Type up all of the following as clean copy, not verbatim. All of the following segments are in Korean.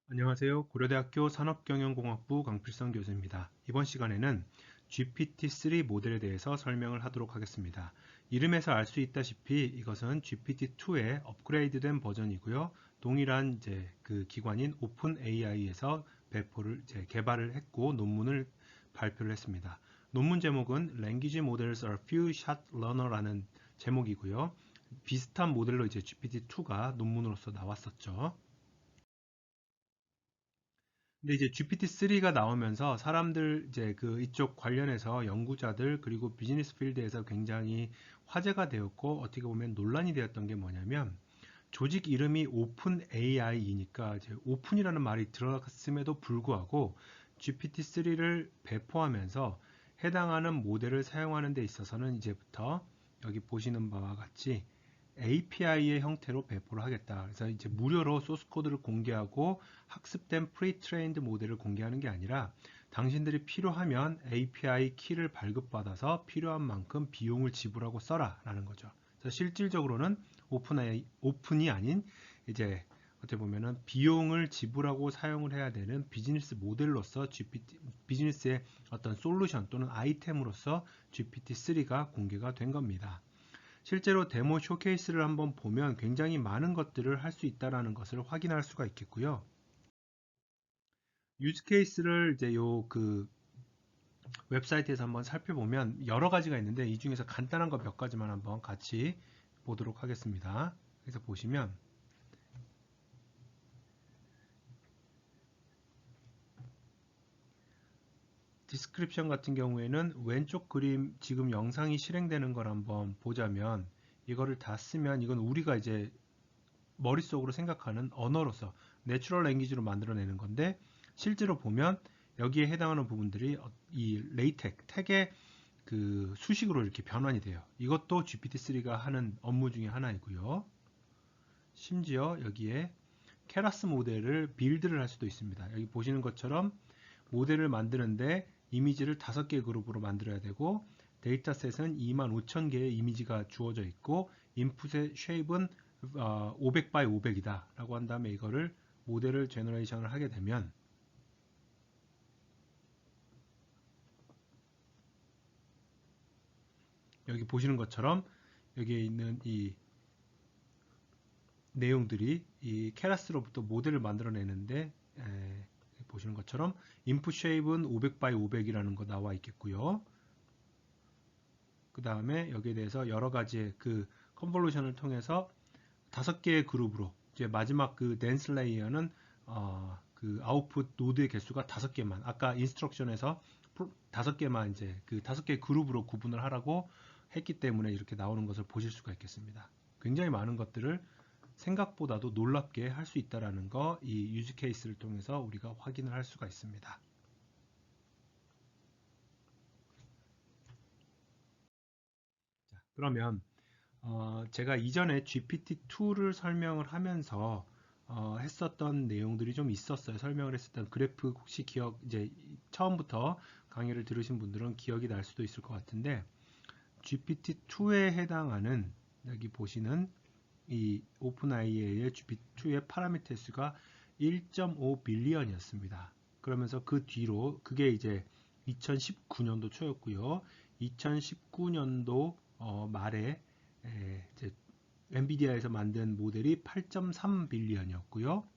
안녕하세요. 고려대학교 산업경영공학부 강필성 교수입니다. 이번 시간에는 GPT-3 모델에 대해서 설명을 하도록 하겠습니다. 이름에서 알 수 있다시피 이것은 GPT-2의 업그레이드된 버전이고요. 동일한 그 기관인 오픈AI에서 개발을 했고 논문을 발표를 했습니다. 논문 제목은 Language Models are Few Shot Learner라는 제목이고요. 비슷한 모델로 GPT-2가 논문으로서 나왔었죠. 근데 이제 GPT-3가 나오면서 사람들 이쪽 관련해서 연구자들 그리고 비즈니스 필드에서 굉장히 화제가 되었고 어떻게 보면 논란이 되었던 게 뭐냐면 조직 이름이 오픈 AI이니까 이제 오픈이라는 말이 들어갔음에도 불구하고 GPT-3를 배포하면서 해당하는 모델을 사용하는 데 있어서는 이제부터 여기 보시는 바와 같이 API의 형태로 배포를 하겠다. 그래서 이제 무료로 소스 코드를 공개하고 학습된 프리트레인드 모델을 공개하는 게 아니라 당신들이 필요하면 API 키를 발급받아서 필요한 만큼 비용을 지불하고 써라 라는 거죠. 그래서 실질적으로는 오픈이 아닌 이제 어떻게 보면은 비용을 지불하고 사용을 해야 되는 비즈니스 모델로서 비즈니스의 어떤 솔루션 또는 아이템으로서 GPT-3가 공개가 된 겁니다. 실제로 데모 쇼케이스를 한번 보면 굉장히 많은 것들을 할 수 있다는 것을 확인할 수가 있겠고요. 유즈 케이스를 이제 웹사이트에서 한번 살펴보면 여러 가지가 있는데 이 중에서 간단한 거 몇 가지만 한번 같이 보도록 하겠습니다. 그래서 보시면 디스크립션 같은 경우에는 왼쪽 그림 지금 영상이 실행되는 걸 한번 보자면 이거를 다 쓰면 이건 우리가 이제 머릿속으로 생각하는 언어로서 내추럴 랭귀지로 만들어내는 건데 실제로 보면 여기에 해당하는 부분들이 이 레이텍 택의 그 수식으로 이렇게 변환이 돼요. 이것도 GPT-3가 하는 업무 중에 하나이고요. 심지어 여기에 케라스 모델을 빌드를 할 수도 있습니다. 여기 보시는 것처럼 모델을 만드는데 이미지를 5개 그룹으로 만들어야 되고 데이터셋은 25,000개의 이미지가 주어져 있고 인풋의 쉐입은 500 by 500이다 라고 한 다음에 이거를 모델을 제너레이션을 하게 되면 여기 보시는 것처럼 여기에 있는 이 내용들이 이 케라스로부터 모델을 만들어내는데 보시는 것처럼 인풋 쉐입은 500 by 500이라는 거 나와 있겠고요. 그 다음에 여기에 대해서 여러 가지의 그 컨볼루션을 통해서 5개의 그룹으로 이제 마지막 그 댄스 레이어는 그 아웃풋 노드의 개수가 5개만 아까 인스트럭션에서 5개만 이제 그 5개 그룹으로 구분을 하라고 했기 때문에 이렇게 나오는 것을 보실 수가 있겠습니다. 굉장히 많은 것들을 생각보다도 놀랍게 할 수 있다는 거 이 유즈 케이스를 통해서 우리가 확인을 할 수가 있습니다. 자, 그러면 제가 이전에 GPT-2를 설명을 하면서 했었던 내용들이 좀 있었어요. 설명을 했었던 그래프 혹시 이제 처음부터 강의를 들으신 분들은 기억이 날 수도 있을 것 같은데 GPT-2에 해당하는 여기 보시는 이 오픈AI의 GPT-2의 파라미터 수가 1.5 빌리언이었습니다. 그러면서 그 뒤로 그게 이제 2019년도 초였고요. 2019년도 말에 이제 엔비디아에서 만든 모델이 8.3 빌리언이었고요.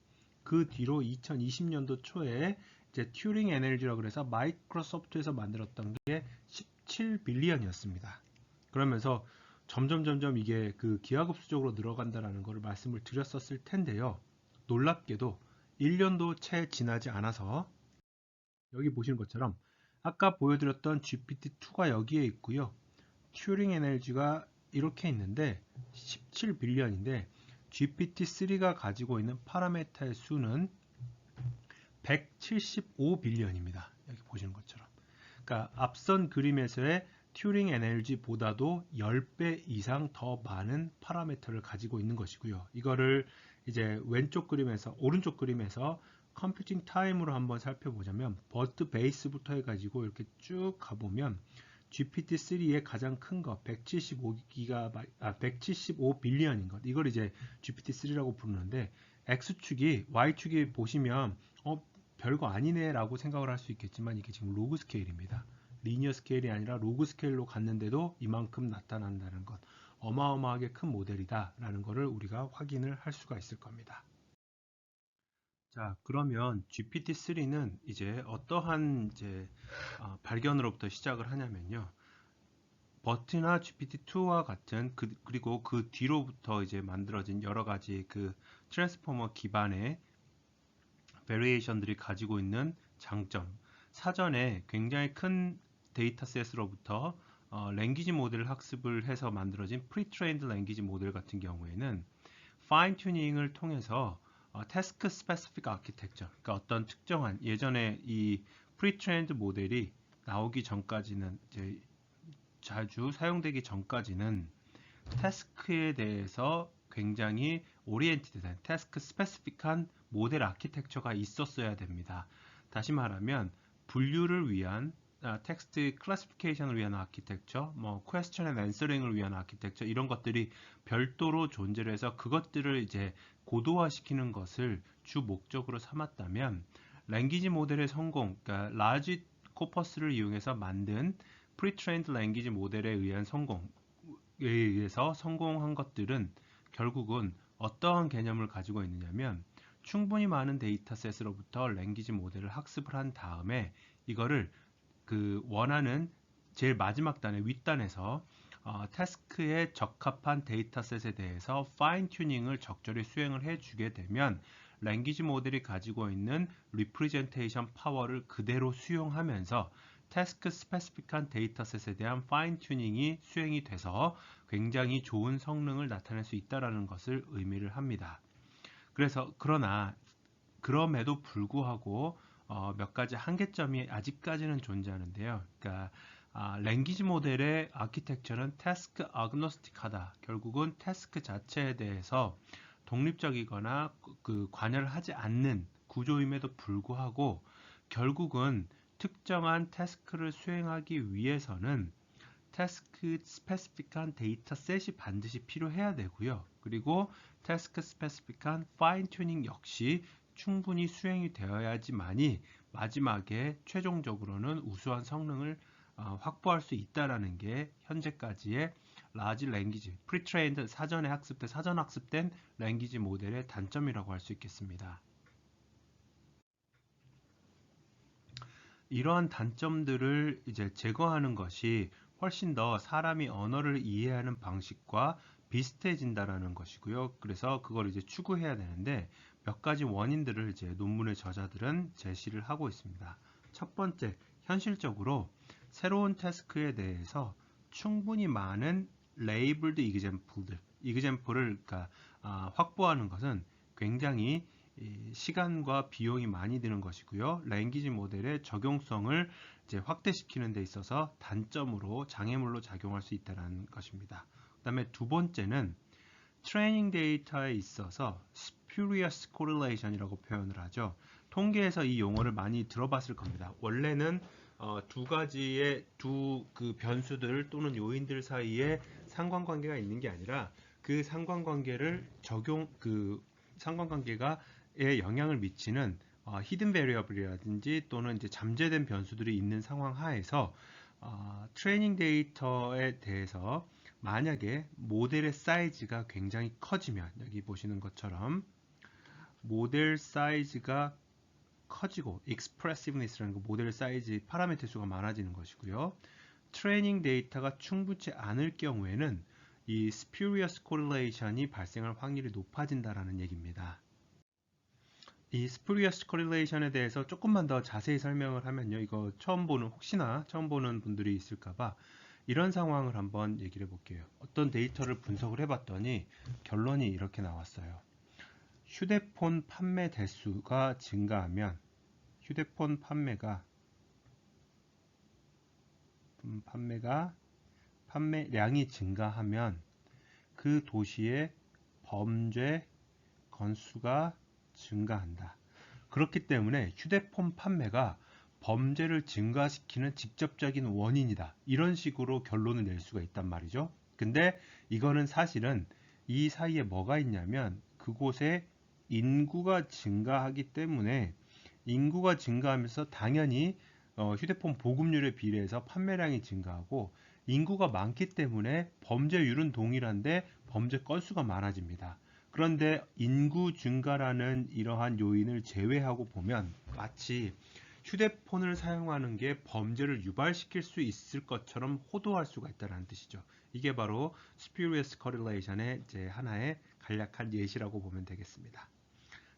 그 뒤로 2020년도 초에 이제 튜링 NLG라고 해서 마이크로소프트에서 만들었던 게 17 빌리언이었습니다. 그러면서 점점 이게 그 기하급수적으로 늘어간다는 것을 말씀을 드렸었을 텐데요. 놀랍게도 1년도 채 지나지 않아서 여기 보시는 것처럼 아까 보여드렸던 GPT-2가 여기에 있고요. 튜링 에너지가 이렇게 있는데 17 빌리언인데 GPT-3가 가지고 있는 파라메타의 수는 175 빌리언입니다. 여기 보시는 것처럼. 그러니까 앞선 그림에서의 튜링 NLG보다도 10배 이상 더 많은 파라미터를 가지고 있는 것이고요. 이거를 이제 오른쪽 그림에서 컴퓨팅 타임으로 한번 살펴보자면 버트 베이스부터 해가지고 이렇게 쭉 가보면 GPT-3의 가장 큰 거 175 빌리언인 것 이걸 이제 GPT-3라고 부르는데 X축이 Y축이 보시면 별거 아니네 라고 생각을 할 수 있겠지만 이게 지금 로그 스케일입니다. 리니어 스케일이 아니라 로그 스케일로 갔는데도 이만큼 나타난다는 것, 어마어마하게 큰 모델이다 라는 것을 우리가 확인을 할 수가 있을 겁니다. 자, 그러면 GPT-3는 이제 어떠한 발견으로부터 시작을 하냐면요. 버트나 GPT-2와 같은 그리고 그 뒤로부터 이제 만들어진 여러 가지 그 트랜스포머 기반의 베리에이션들이 가지고 있는 장점, 사전에 굉장히 큰 데이터셋으로부터 랭귀지 모델을 학습을 해서 만들어진 프리트레인드 랭귀지 모델 같은 경우에는 파인 튜닝을 통해서 태스크 스페시픽 아키텍처, 그러니까 어떤 특정한 예전에 이 프리트레인드 모델이 나오기 전까지는 이제 자주 사용되기 전까지는 태스크에 대해서 굉장히 오리엔티드된 태스크 스페시픽한 모델 아키텍처가 있었어야 됩니다. 다시 말하면 분류를 위한 텍스트 클래시피케이션을 위한 아키텍처, 뭐 퀘스천 앤 앤서링을 위한 아키텍처 이런 것들이 별도로 존재를 해서 그것들을 이제 고도화시키는 것을 주 목적으로 삼았다면 랭귀지 모델의 성공, 그러니까 라지 코퍼스를 이용해서 만든 프리트레인드 랭귀지 모델에 의한 성공에 의해서 성공한 것들은 결국은 어떠한 개념을 가지고 있느냐면 충분히 많은 데이터셋으로부터 랭귀지 모델을 학습을 한 다음에 이거를 그 원하는 제일 마지막 단의 윗단에서 태스크에 적합한 데이터셋에 대해서 파인 튜닝을 적절히 수행을 해주게 되면 랭귀지 모델이 가지고 있는 리프레젠테이션 파워를 그대로 수용하면서 태스크 스페시픽한 데이터셋에 대한 파인 튜닝이 수행이 돼서 굉장히 좋은 성능을 나타낼 수 있다는 것을 의미를 합니다. 그러나 그럼에도 불구하고 몇 가지 한계점이 아직까지는 존재하는데요. 그러니까 랭귀지 모델의 아키텍처는 태스크 아그노스틱하다. 결국은 태스크 자체에 대해서 독립적이거나 그 관여를 하지 않는 구조임에도 불구하고 결국은 특정한 태스크를 수행하기 위해서는 태스크 스페시픽한 데이터셋이 반드시 필요해야 되고요. 그리고 태스크 스페시픽한 파인 튜닝 역시 충분히 수행이 되어야지만이 마지막에 최종적으로는 우수한 성능을 확보할 수 있다라는 게 현재까지의 라지 랭귀지, 프리트레인드 사전 학습된 랭귀지 모델의 단점이라고 할 수 있겠습니다. 이러한 단점들을 이제 제거하는 것이 훨씬 더 사람이 언어를 이해하는 방식과 비슷해진다라는 것이고요. 그래서 그걸 이제 추구해야 되는데 몇 가지 원인들을 이제 논문의 저자들은 제시를 하고 있습니다. 첫 번째, 현실적으로 새로운 태스크에 대해서 충분히 많은 레이블드 이그젬플을 그러니까 확보하는 것은 굉장히 시간과 비용이 많이 드는 것이고요. 랭귀지 모델의 적용성을 이제 확대시키는 데 있어서 단점으로 장애물로 작용할 수 있다는 것입니다. 그 다음에 두 번째는 트레이닝 데이터에 있어서 spurious correlation이라고 표현을 하죠. 통계에서 이 용어를 많이 들어봤을 겁니다. 원래는 두 가지의 그 변수들 또는 요인들 사이에 상관관계가 있는 게 아니라 그 상관관계를 상관관계가 영향을 미치는 히든 베리어블이라든지 또는 이제 잠재된 변수들이 있는 상황 하에서 트레이닝 데이터에 대해서 만약에 모델의 사이즈가 굉장히 커지면 여기 보시는 것처럼 모델 사이즈가 커지고 expressiveness라는 거 모델 사이즈 파라미터 수가 많아지는 것이고요. 트레이닝 데이터가 충분치 않을 경우에는 이 spurious correlation이 발생할 확률이 높아진다라는 얘기입니다. 이 spurious correlation에 대해서 조금만 더 자세히 설명을 하면요. 이거 혹시나 처음 보는 분들이 있을까봐 이런 상황을 한번 얘기를 해볼게요. 어떤 데이터를 분석을 해봤더니 결론이 이렇게 나왔어요. 휴대폰 판매 대수가 증가하면 휴대폰 판매량이 증가하면 그 도시의 범죄 건수가 증가한다. 그렇기 때문에 휴대폰 판매가 범죄를 증가시키는 직접적인 원인이다. 이런 식으로 결론을 낼 수가 있단 말이죠. 근데 이거는 사실은 이 사이에 뭐가 있냐면 그곳에 인구가 증가하기 때문에 인구가 증가하면서 당연히 휴대폰 보급률에 비례해서 판매량이 증가하고 인구가 많기 때문에 범죄율은 동일한데 범죄 건수가 많아집니다. 그런데 인구 증가라는 이러한 요인을 제외하고 보면 마치 휴대폰을 사용하는 게 범죄를 유발시킬 수 있을 것처럼 호도할 수가 있다는 뜻이죠. 이게 바로 spurious correlation의 이제 하나의 간략한 예시라고 보면 되겠습니다.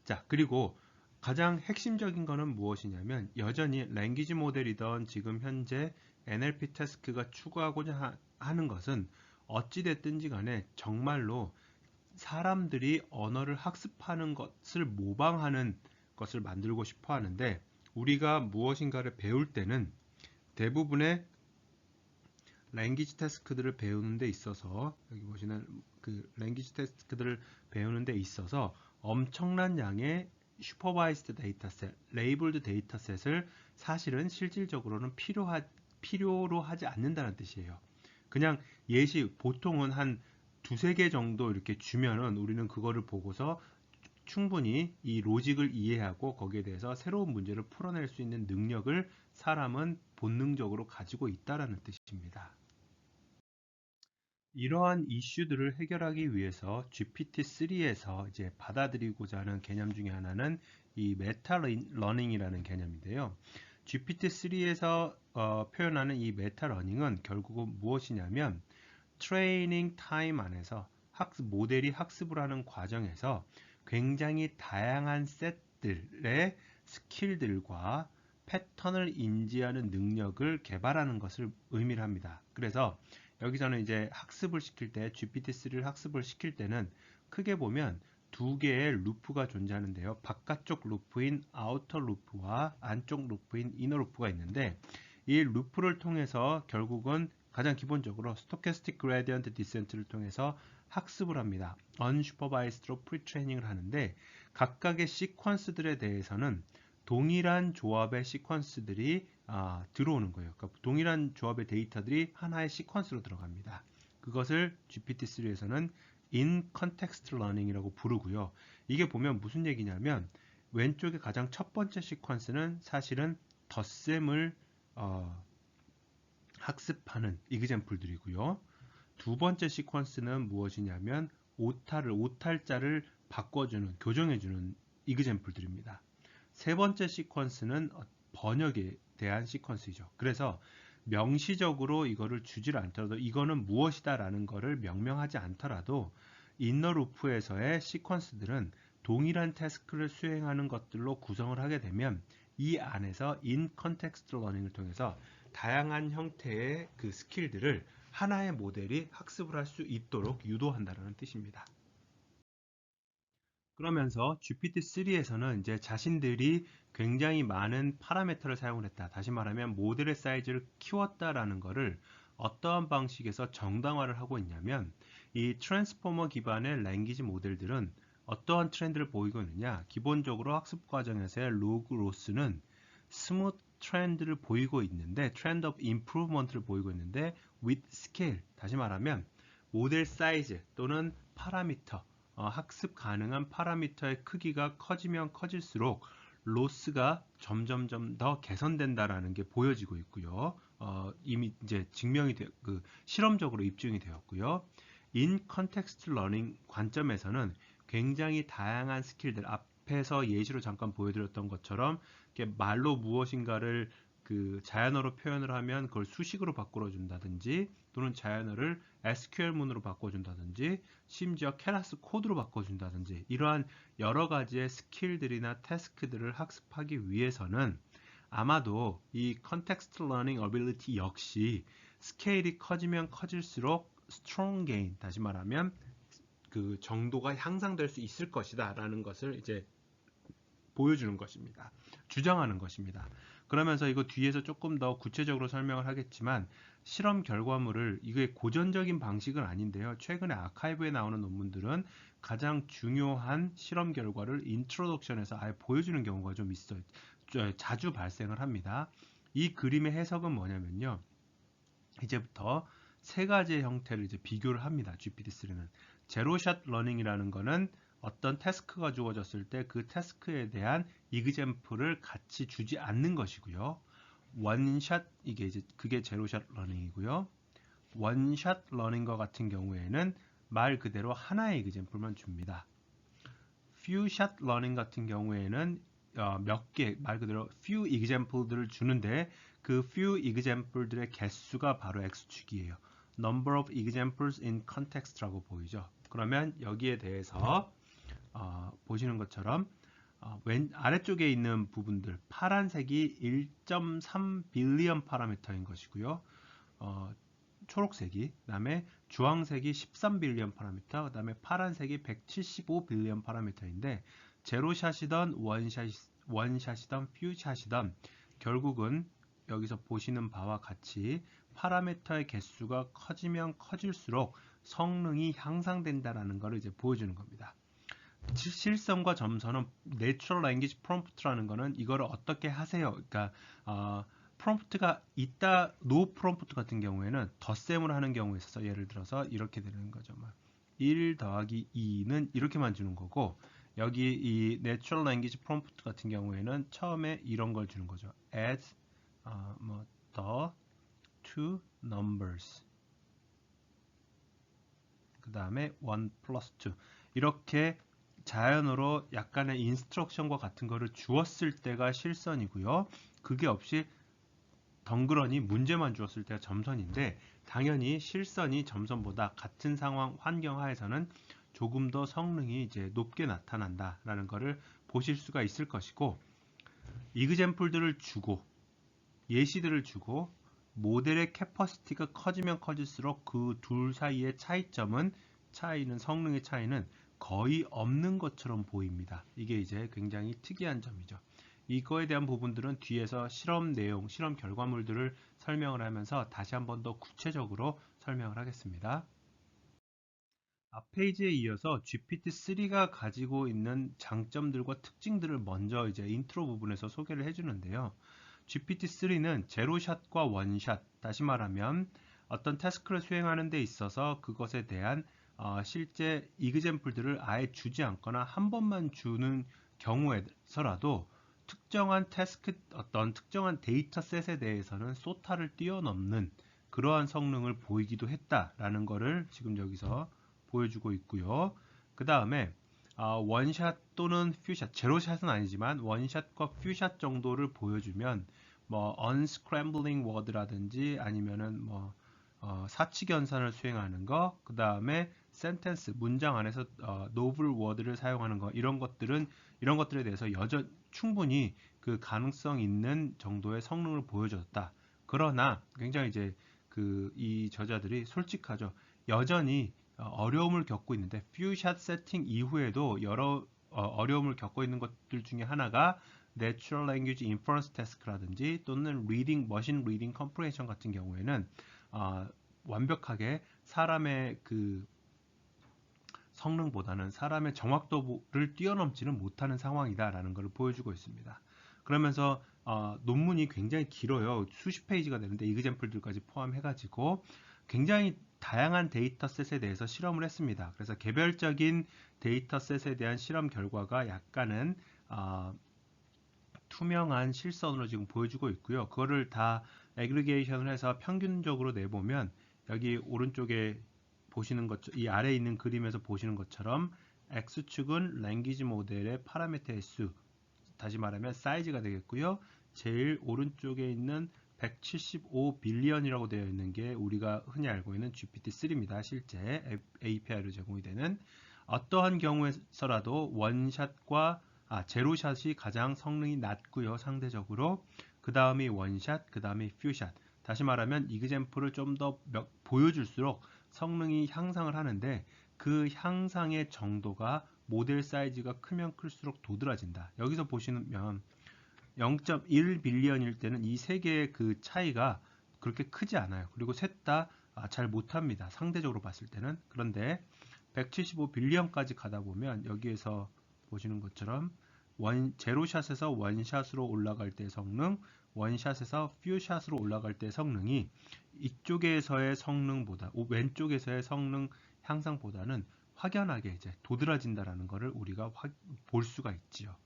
자, 그리고 가장 핵심적인 거는 무엇이냐면 여전히 랭귀지 모델이던 지금 현재 NLP 태스크가 추구하고자 하는 것은 어찌됐든지 간에 정말로 사람들이 언어를 학습하는 것을 모방하는 것을 만들고 싶어 하는데 우리가 무엇인가를 배울 때는 대부분의 랭귀지 태스크들을 배우는 데 있어서 여기 보시는 그 랭귀지 태스크들을 배우는 데 있어서 엄청난 양의 슈퍼바이스드 데이터셋, 레이블드 데이터셋을 사실은 실질적으로는 필요로 하지 않는다는 뜻이에요. 그냥 예시 보통은 한 두세 개 정도 이렇게 주면은 우리는 그거를 보고서 충분히 이 로직을 이해하고 거기에 대해서 새로운 문제를 풀어낼 수 있는 능력을 사람은 본능적으로 가지고 있다라는 뜻입니다. 이러한 이슈들을 해결하기 위해서 GPT-3에서 이제 받아들이고자 하는 개념 중에 하나는 이 메타 러닝이라는 개념인데요. GPT-3에서 표현하는 이 메타 러닝은 결국은 무엇이냐면 트레이닝 타임 안에서 모델이 학습을 하는 과정에서 굉장히 다양한 셋들의 스킬들과 패턴을 인지하는 능력을 개발하는 것을 의미를 합니다. 그래서 여기서는 이제 학습을 시킬 때 GPT-3를 학습을 시킬 때는 크게 보면 두 개의 루프가 존재하는데요. 바깥쪽 루프인 아우터 루프와 안쪽 루프인 이너 루프가 있는데 이 루프를 통해서 결국은 가장 기본적으로 스토캐스틱 그레디언트 디센트를 통해서 학습을 합니다. unsupervised로 프리트레이닝을 하는데 각각의 시퀀스들에 대해서는 동일한 조합의 시퀀스들이 들어오는 거예요. 그러니까 동일한 조합의 데이터들이 하나의 시퀀스로 들어갑니다. 그것을 GPT-3에서는 in context learning이라고 부르고요. 이게 보면 무슨 얘기냐면 왼쪽에 가장 첫 번째 시퀀스는 사실은 덧셈을 학습하는 이그젬플들이고요. 두 번째 시퀀스는 무엇이냐면 오탈자를 바꿔주는, 교정해주는 이그젬플들입니다. 세 번째 시퀀스는 번역에 대한 시퀀스이죠. 그래서 명시적으로 이거를 주질 않더라도 이거는 무엇이다 라는 거를 명명하지 않더라도 인너 루프에서의 시퀀스들은 동일한 태스크를 수행하는 것들로 구성을 하게 되면 이 안에서 in context learning을 통해서 다양한 형태의 그 스킬들을 하나의 모델이 학습을 할 수 있도록 유도한다는 뜻입니다. 그러면서 GPT-3에서는 이제 자신들이 굉장히 많은 파라미터를 사용을 했다. 다시 말하면 모델의 사이즈를 키웠다라는 것을 어떠한 방식에서 정당화를 하고 있냐면 이 트랜스포머 기반의 랭귀지 모델들은 어떠한 트렌드를 보이고 있느냐. 기본적으로 학습 과정에서의 로그 로스는 스무트 트렌드를 보이고 있는데 트렌드 오브 임프루브먼트를 보이고 있는데 with scale 다시 말하면 모델 사이즈 또는 파라미터 학습 가능한 파라미터의 크기가 커지면 커질수록 로스가 점점점 더 개선된다라는 게 보여지고 있고요. 이미 이제 실험적으로 입증이 되었고요. In Context Learning 관점에서는 굉장히 다양한 스킬들 앞에서 예시로 잠깐 보여드렸던 것처럼 이렇게 말로 무엇인가를 그 자연어로 표현을 하면 그걸 수식으로 바꿔준다든지 또는 자연어를 SQL문으로 바꿔준다든지 심지어 케라스 코드로 바꿔준다든지 이러한 여러 가지의 스킬들이나 태스크들을 학습하기 위해서는 아마도 이 Context Learning Ability 역시 스케일이 커지면 커질수록 Strong Gain, 다시 말하면 그 정도가 향상될 수 있을 것이다 라는 것을 이제 보여주는 것입니다. 주장하는 것입니다. 그러면서 이거 뒤에서 조금 더 구체적으로 설명을 하겠지만 실험 결과물을 이게 고전적인 방식은 아닌데요. 최근에 아카이브에 나오는 논문들은 가장 중요한 실험 결과를 인트로덕션에서 아예 보여주는 경우가 좀 있어요. 자주 발생을 합니다. 이 그림의 해석은 뭐냐면요. 이제부터 세 가지의 형태를 이제 비교를 합니다. GPT-3는 제로샷 러닝이라는 거는 어떤 태스크가 주어졌을 때 그 태스크에 대한 이그젬플을 같이 주지 않는 것이고요. 원샷, 이게 이제 그게 제로샷 러닝이고요. 원샷 러닝과 같은 경우에는 말 그대로 하나의 이그젬플만 줍니다. 퓨샷 러닝 같은 경우에는 몇 개, 말 그대로 few example들을 주는데 그 few example들의 개수가 바로 x축이에요. number of examples in context라고 보이죠. 그러면 여기에 대해서 보시는 것처럼 아래쪽에 있는 부분들 파란색이 1.3 빌리언 파라미터인 것이고요. 초록색이, 그다음에 주황색이 13 빌리언 파라미터, 그다음에 파란색이 175 빌리언 파라미터인데 제로샷이던 원샷이던 퓨샷이던 결국은 여기서 보시는 바와 같이 파라미터의 개수가 커지면 커질수록 성능이 향상된다라는 것을 이제 보여주는 겁니다. 실성과 점선은 Natural Language Prompt라는 거는 이거를 어떻게 하세요? 그러니까 프롬프트가 있다, 노 프롬프트 같은 경우에는 덧셈을 하는 경우에 있어서 예를 들어서 이렇게 되는 거죠. 1 더하기 2는 이렇게만 주는 거고 여기 이 Natural Language Prompt 같은 경우에는 처음에 이런 걸 주는 거죠. Add the two numbers 그 다음에 1 plus 2 이렇게 자연으로 약간의 인스트럭션과 같은 거를 주었을 때가 실선이고요. 그게 없이 덩그러니 문제만 주었을 때가 점선인데 당연히 실선이 점선보다 같은 상황 환경 하에서는 조금 더 성능이 이제 높게 나타난다라는 것을 보실 수가 있을 것이고 이그젬플들을 주고 예시들을 주고 모델의 캐퍼시티가 커지면 커질수록 그 둘 사이의 차이는 성능의 차이는 거의 없는 것처럼 보입니다. 이게 이제 굉장히 특이한 점이죠. 이거에 대한 부분들은 뒤에서 실험 내용, 실험 결과물들을 설명을 하면서 다시 한번 더 구체적으로 설명을 하겠습니다. 앞 페이지에 이어서 GPT-3가 가지고 있는 장점들과 특징들을 먼저 이제 인트로 부분에서 소개를 해주는데요. GPT-3는 제로샷과 원샷, 다시 말하면 어떤 태스크를 수행하는 데 있어서 그것에 대한 실제 이그젬플들을 아예 주지 않거나 한 번만 주는 경우에서라도 특정한 어떤 특정한 데이터셋에 대해서는 소타를 뛰어넘는 그러한 성능을 보이기도 했다라는 것을 지금 여기서 보여주고 있고요. 그 다음에 원샷 또는 퓨샷, 제로샷은 아니지만 원샷과 퓨샷 정도를 보여주면 unscrambling word라든지 아니면은 사치 견산을 수행하는 거, 그 다음에 센텐스 문장 안에서 novel word를 사용하는 거 이런 것들에 대해서 충분히 그 가능성 있는 정도의 성능을 보여줬다. 그러나 굉장히 이제 이 저자들이 솔직하죠. 여전히 어려움을 겪고 있는데 퓨샷 세팅 이후에도 여러 어려움을 겪고 있는 것들 중에 하나가 Natural Language Inference Task라든지 또는 Machine Reading Comprehension 같은 경우에는 완벽하게 사람의 그 성능보다는 사람의 정확도를 뛰어넘지는 못하는 상황이다라는 것을 보여주고 있습니다. 그러면서 논문이 굉장히 길어요. 수십 페이지가 되는데 이그젬플들까지 포함해가지고 굉장히 다양한 데이터셋에 대해서 실험을 했습니다. 그래서 개별적인 데이터셋에 대한 실험 결과가 약간은 투명한 실선으로 지금 보여주고 있고요. 그거를 다 애그리게이션을 해서 평균적으로 내보면 여기 오른쪽에 보시는 이 아래에 있는 그림에서 보시는 것처럼 X축은 랭귀지 모델의 파라미터의 수, 다시 말하면 사이즈가 되겠고요. 제일 오른쪽에 있는 175 빌리언이라고 되어 있는 게 우리가 흔히 알고 있는 GPT-3입니다. 실제 API로 제공이 되는 어떠한 경우에서라도 원샷과 제로샷이 가장 성능이 낮고요. 상대적으로 그 다음이 원샷, 그 다음이 퓨샷. 다시 말하면 이그젬플을 좀 더 보여줄수록 성능이 향상을 하는데 그 향상의 정도가 모델 사이즈가 크면 클수록 도드라진다. 여기서 보시면 0.1 빌리언일 때는 이 세 개의 그 차이가 그렇게 크지 않아요. 그리고 셋 다 잘 못합니다. 상대적으로 봤을 때는. 그런데 175 빌리언까지 가다 보면 여기에서 보시는 것처럼 제로샷에서 원샷으로 올라갈 때 성능, 원샷에서 퓨샷으로 올라갈 때 성능이 이쪽에서의 성능보다 왼쪽에서의 성능 향상보다는 확연하게 이제 도드라진다라는 것을 우리가 볼 수가 있지요.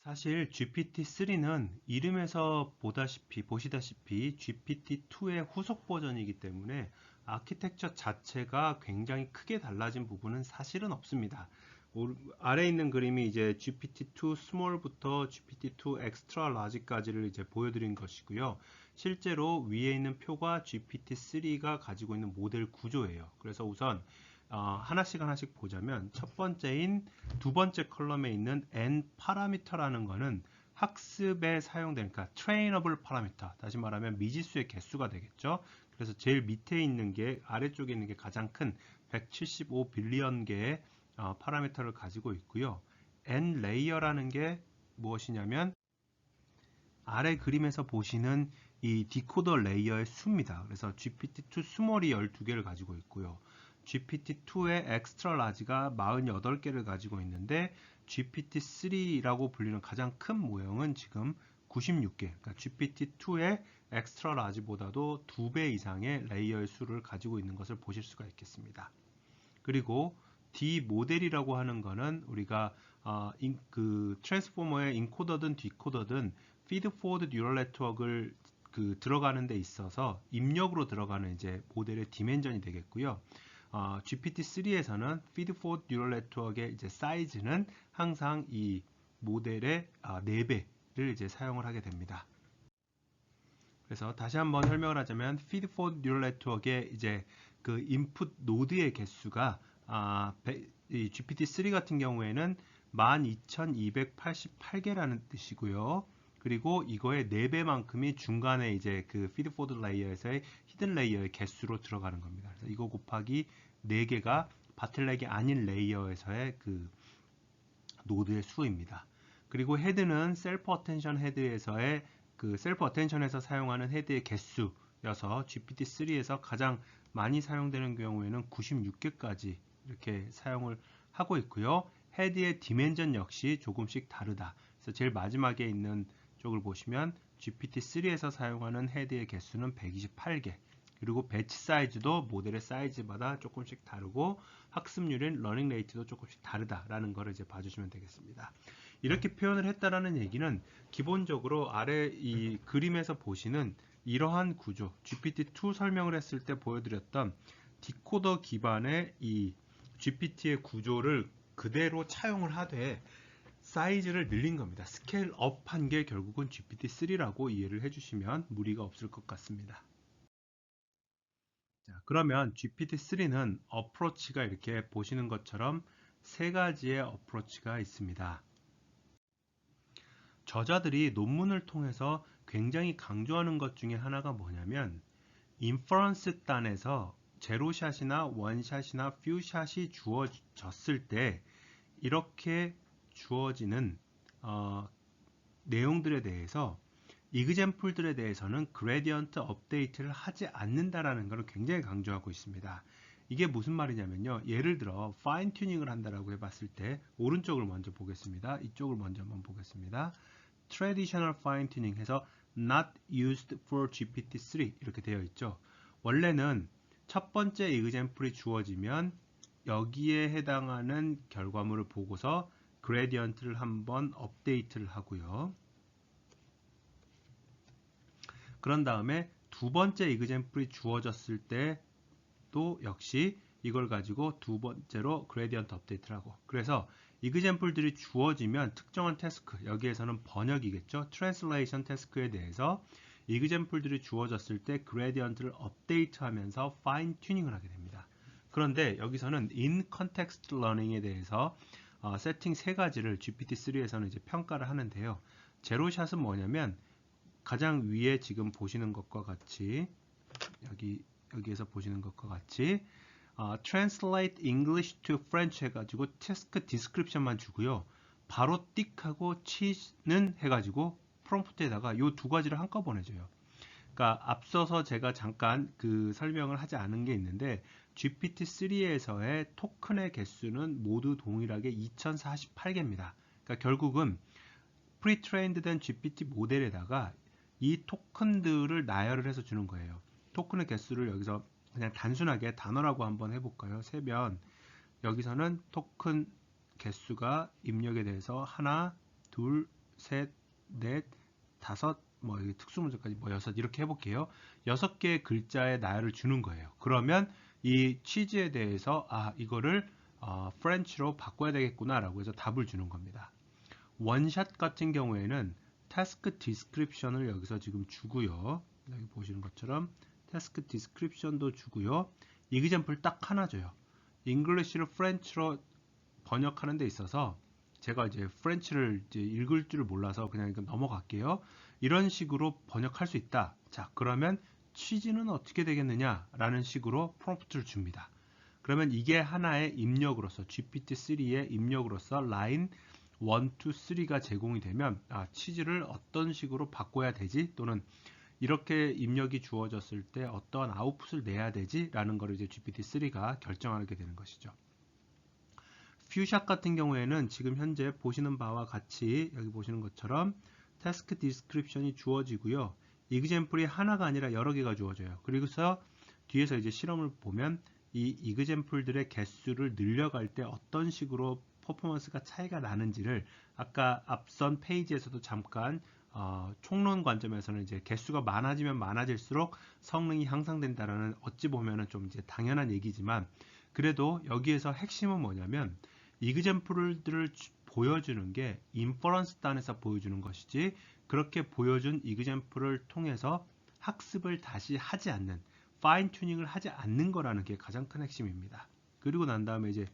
사실 GPT-3는 이름에서 보시다시피 GPT-2의 후속 버전이기 때문에 아키텍처 자체가 굉장히 크게 달라진 부분은 사실은 없습니다. 아래에 있는 그림이 이제 GPT-2 Small부터 GPT-2 Extra Large까지를 이제 보여드린 것이고요. 실제로 위에 있는 표가 GPT-3가 가지고 있는 모델 구조예요. 그래서 우선 하나씩 보자면 첫 번째인 두 번째 컬럼에 있는 n 파라미터라는 거는 학습에 사용되는, 그러니까 trainable 파라미터, 다시 말하면 미지수의 개수가 되겠죠. 그래서 제일 밑에 있는 게, 아래쪽에 있는 게 가장 큰 175 빌리언 개의 파라미터를 가지고 있고요. n 레이어라는 게 무엇이냐면 아래 그림에서 보시는 이 디코더 레이어의 수입니다. 그래서 GPT-2 스몰이 12개를 가지고 있고요. GPT-2의 엑스트라 라지가 48개를 가지고 있는데 GPT-3라고 불리는 가장 큰 모형은 지금 96개, 그러니까 GPT-2의 엑스트라 라지보다도 2배 이상의 레이어의 수를 가지고 있는 것을 보실 수가 있겠습니다. 그리고 D 모델이라고 하는 거는 우리가 그 트랜스포머의 인코더든 디코더든 피드 포워드 뉴럴 네트워크를 들어가는 데 있어서 입력으로 들어가는 이제 모델의 디멘전이 되겠고요. GPT-3에서는 피드 포워드 뉴럴 네트워크의 이제 사이즈는 항상 이 모델의 4배를 이제 사용을 하게 됩니다. 그래서 다시 한번 설명을 하자면 피드 포워드 뉴럴 네트워크의 이제 그 인풋 노드의 개수가 이 GPT-3 같은 경우에는 12,288개라는 뜻이고요. 그리고 이거의 4배만큼이 중간에 이제 그 피드 포워드 레이어에서의 히든 레이어의 개수로 들어가는 겁니다. 그래서 이거 곱하기 4개가 바틀렉이 아닌 레이어에서의 그 노드의 수입니다. 그리고 헤드는 셀프 어텐션 헤드에서의 그 셀프 어텐션에서 사용하는 헤드의 개수여서 GPT-3에서 가장 많이 사용되는 경우에는 96개까지 이렇게 사용을 하고 있고요. 헤드의 디멘전 역시 조금씩 다르다. 그래서 제일 마지막에 있는 쪽을 보시면 GPT-3에서 사용하는 헤드의 개수는 128개. 그리고 배치 사이즈도 모델의 사이즈마다 조금씩 다르고 학습률인 러닝 레이트도 조금씩 다르다라는 것을 이제 봐주시면 되겠습니다. 이렇게 표현을 했다라는 얘기는 기본적으로 아래 이 그림에서 보시는 이러한 구조, GPT-2 설명을 했을 때 보여드렸던 디코더 기반의 이 GPT의 구조를 그대로 차용을 하되 사이즈를 늘린 겁니다. 스케일 업한 게 결국은 GPT-3라고 이해를 해주시면 무리가 없을 것 같습니다. 자, 그러면 GPT-3는 어프로치가 이렇게 보시는 것처럼 세 가지의 어프로치가 있습니다. 저자들이 논문을 통해서 굉장히 강조하는 것 중에 하나가 뭐냐면 인퍼런스 단에서 제로샷이나 원샷이나 퓨샷이 주어졌을 때 이렇게 주어지는 내용들에 대해서 이그젬플들에 대해서는 그레디언트 업데이트를 하지 않는다라는 것을 굉장히 강조하고 있습니다. 이게 무슨 말이냐면요. 예를 들어 파인 튜닝을 한다라고 해봤을 때 오른쪽을 먼저 보겠습니다. 이쪽을 먼저 한번 보겠습니다. Traditional fine tuning 해서 not used for GPT-3 이렇게 되어 있죠. 원래는 첫 번째 이그젬플이 주어지면 여기에 해당하는 결과물을 보고서 그레디언트를 한번 업데이트를 하고요. 그런 다음에 두 번째 이그젬플이 주어졌을 때도 역시 이걸 가지고 두 번째로 그레디언트 업데이트를 하고, 그래서 이그젬플들이 주어지면 특정한 태스크, 여기에서는 번역이겠죠. 트랜슬레이션 태스크에 대해서 이그젬플들이 주어졌을 때 그레디언트를 업데이트하면서 파인 튜닝을 하게 됩니다. 그런데 여기서는 in context learning에 대해서 세팅 세 가지를 GPT-3에서는 이제 평가를 하는데요. 제로샷은 뭐냐면 가장 위에 지금 보시는 것과 같이 여기에서 보시는 것과 같이 Translate English to French 해가지고 태스크 디스크립션만 주고요. 바로 띡 하고 치는 해가지고 프롬프트에다가 이 두 가지를 한꺼번에 줘요. 그러니까 앞서서 제가 잠깐 그 설명을 하지 않은 게 있는데 GPT-3에서의 토큰의 개수는 모두 동일하게 2048개입니다. 그러니까 결국은 프리트레인드 된 GPT 모델에다가 이 토큰들을 나열을 해서 주는 거예요. 토큰의 개수를 여기서 그냥 단순하게 단어라고 한번 해볼까요? 세면 여기서는 토큰 개수가 입력에 대해서 하나, 둘, 셋, 넷, 다섯, 뭐 특수문자까지 뭐 여섯 이렇게 해볼게요. 6개의 글자의 나열을 주는 거예요. 그러면 이 취지에 대해서 이거를 프렌치로 바꿔야 되겠구나라고 해서 답을 주는 겁니다. 원샷 같은 경우에는 task description을 여기서 지금 주고요. 여기 보시는 것처럼 task description도 주고요. example 딱 하나 줘요. English를 French로 번역하는 데 있어서 제가 이제 프렌치를 이제 읽을 줄을 몰라서 그냥 이거 넘어갈게요. 이런 식으로 번역할 수 있다. 자, 그러면 취지는 어떻게 되겠느냐? 라는 식으로 프롬프트를 줍니다. 그러면 이게 하나의 입력으로서 GPT-3의 입력으로서 라인 1, 2, 3가 제공이 되면 취지를 어떤 식으로 바꿔야 되지? 또는 이렇게 입력이 주어졌을 때 어떠한 아웃풋을 내야 되지? 라는 걸 이제 GPT-3가 결정하게 되는 것이죠. 퓨샷 같은 경우에는 지금 현재 보시는 바와 같이 여기 보시는 것처럼 태스크 디스크립션이 주어지고요. example이 하나가 아니라 여러 개가 주어져요. 그리고서 뒤에서 이제 실험을 보면 이 example들의 개수를 늘려갈 때 어떤 식으로 퍼포먼스가 차이가 나는지를 아까 앞선 페이지에서도 잠깐 총론 관점에서는 이제 개수가 많아지면 많아질수록 성능이 향상된다라는 어찌 보면은 좀 이제 당연한 얘기지만 그래도 여기에서 핵심은 뭐냐면 example들을 보여주는 게 인퍼런스 단에서 보여주는 것이지 그렇게 보여준 example를 통해서 학습을 다시 하지 않는 파인 튜닝을 하지 않는 거라는 게 가장 큰 핵심입니다. 그리고 난 다음에 이제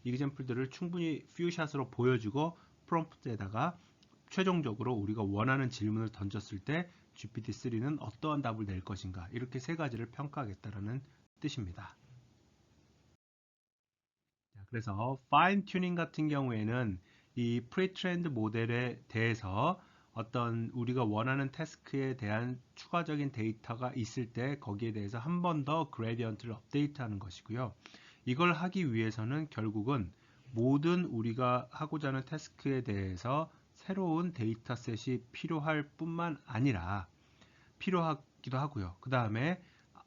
example들을 충분히 퓨샷으로 보여주고 프롬프트에다가 최종적으로 우리가 원하는 질문을 던졌을 때 GPT-3는 어떠한 답을 낼 것인가 이렇게 세 가지를 평가하겠다라는 뜻입니다. 그래서 파인 튜닝 같은 경우에는 이 프리트레인드 모델에 대해서 어떤 우리가 원하는 태스크에 대한 추가적인 데이터가 있을 때 거기에 대해서 한 번 더 그레디언트를 업데이트하는 것이고요. 이걸 하기 위해서는 결국은 모든 우리가 하고자 하는 태스크에 대해서 새로운 데이터셋이 필요할 뿐만 아니라 필요하기도 하고요. 그 다음에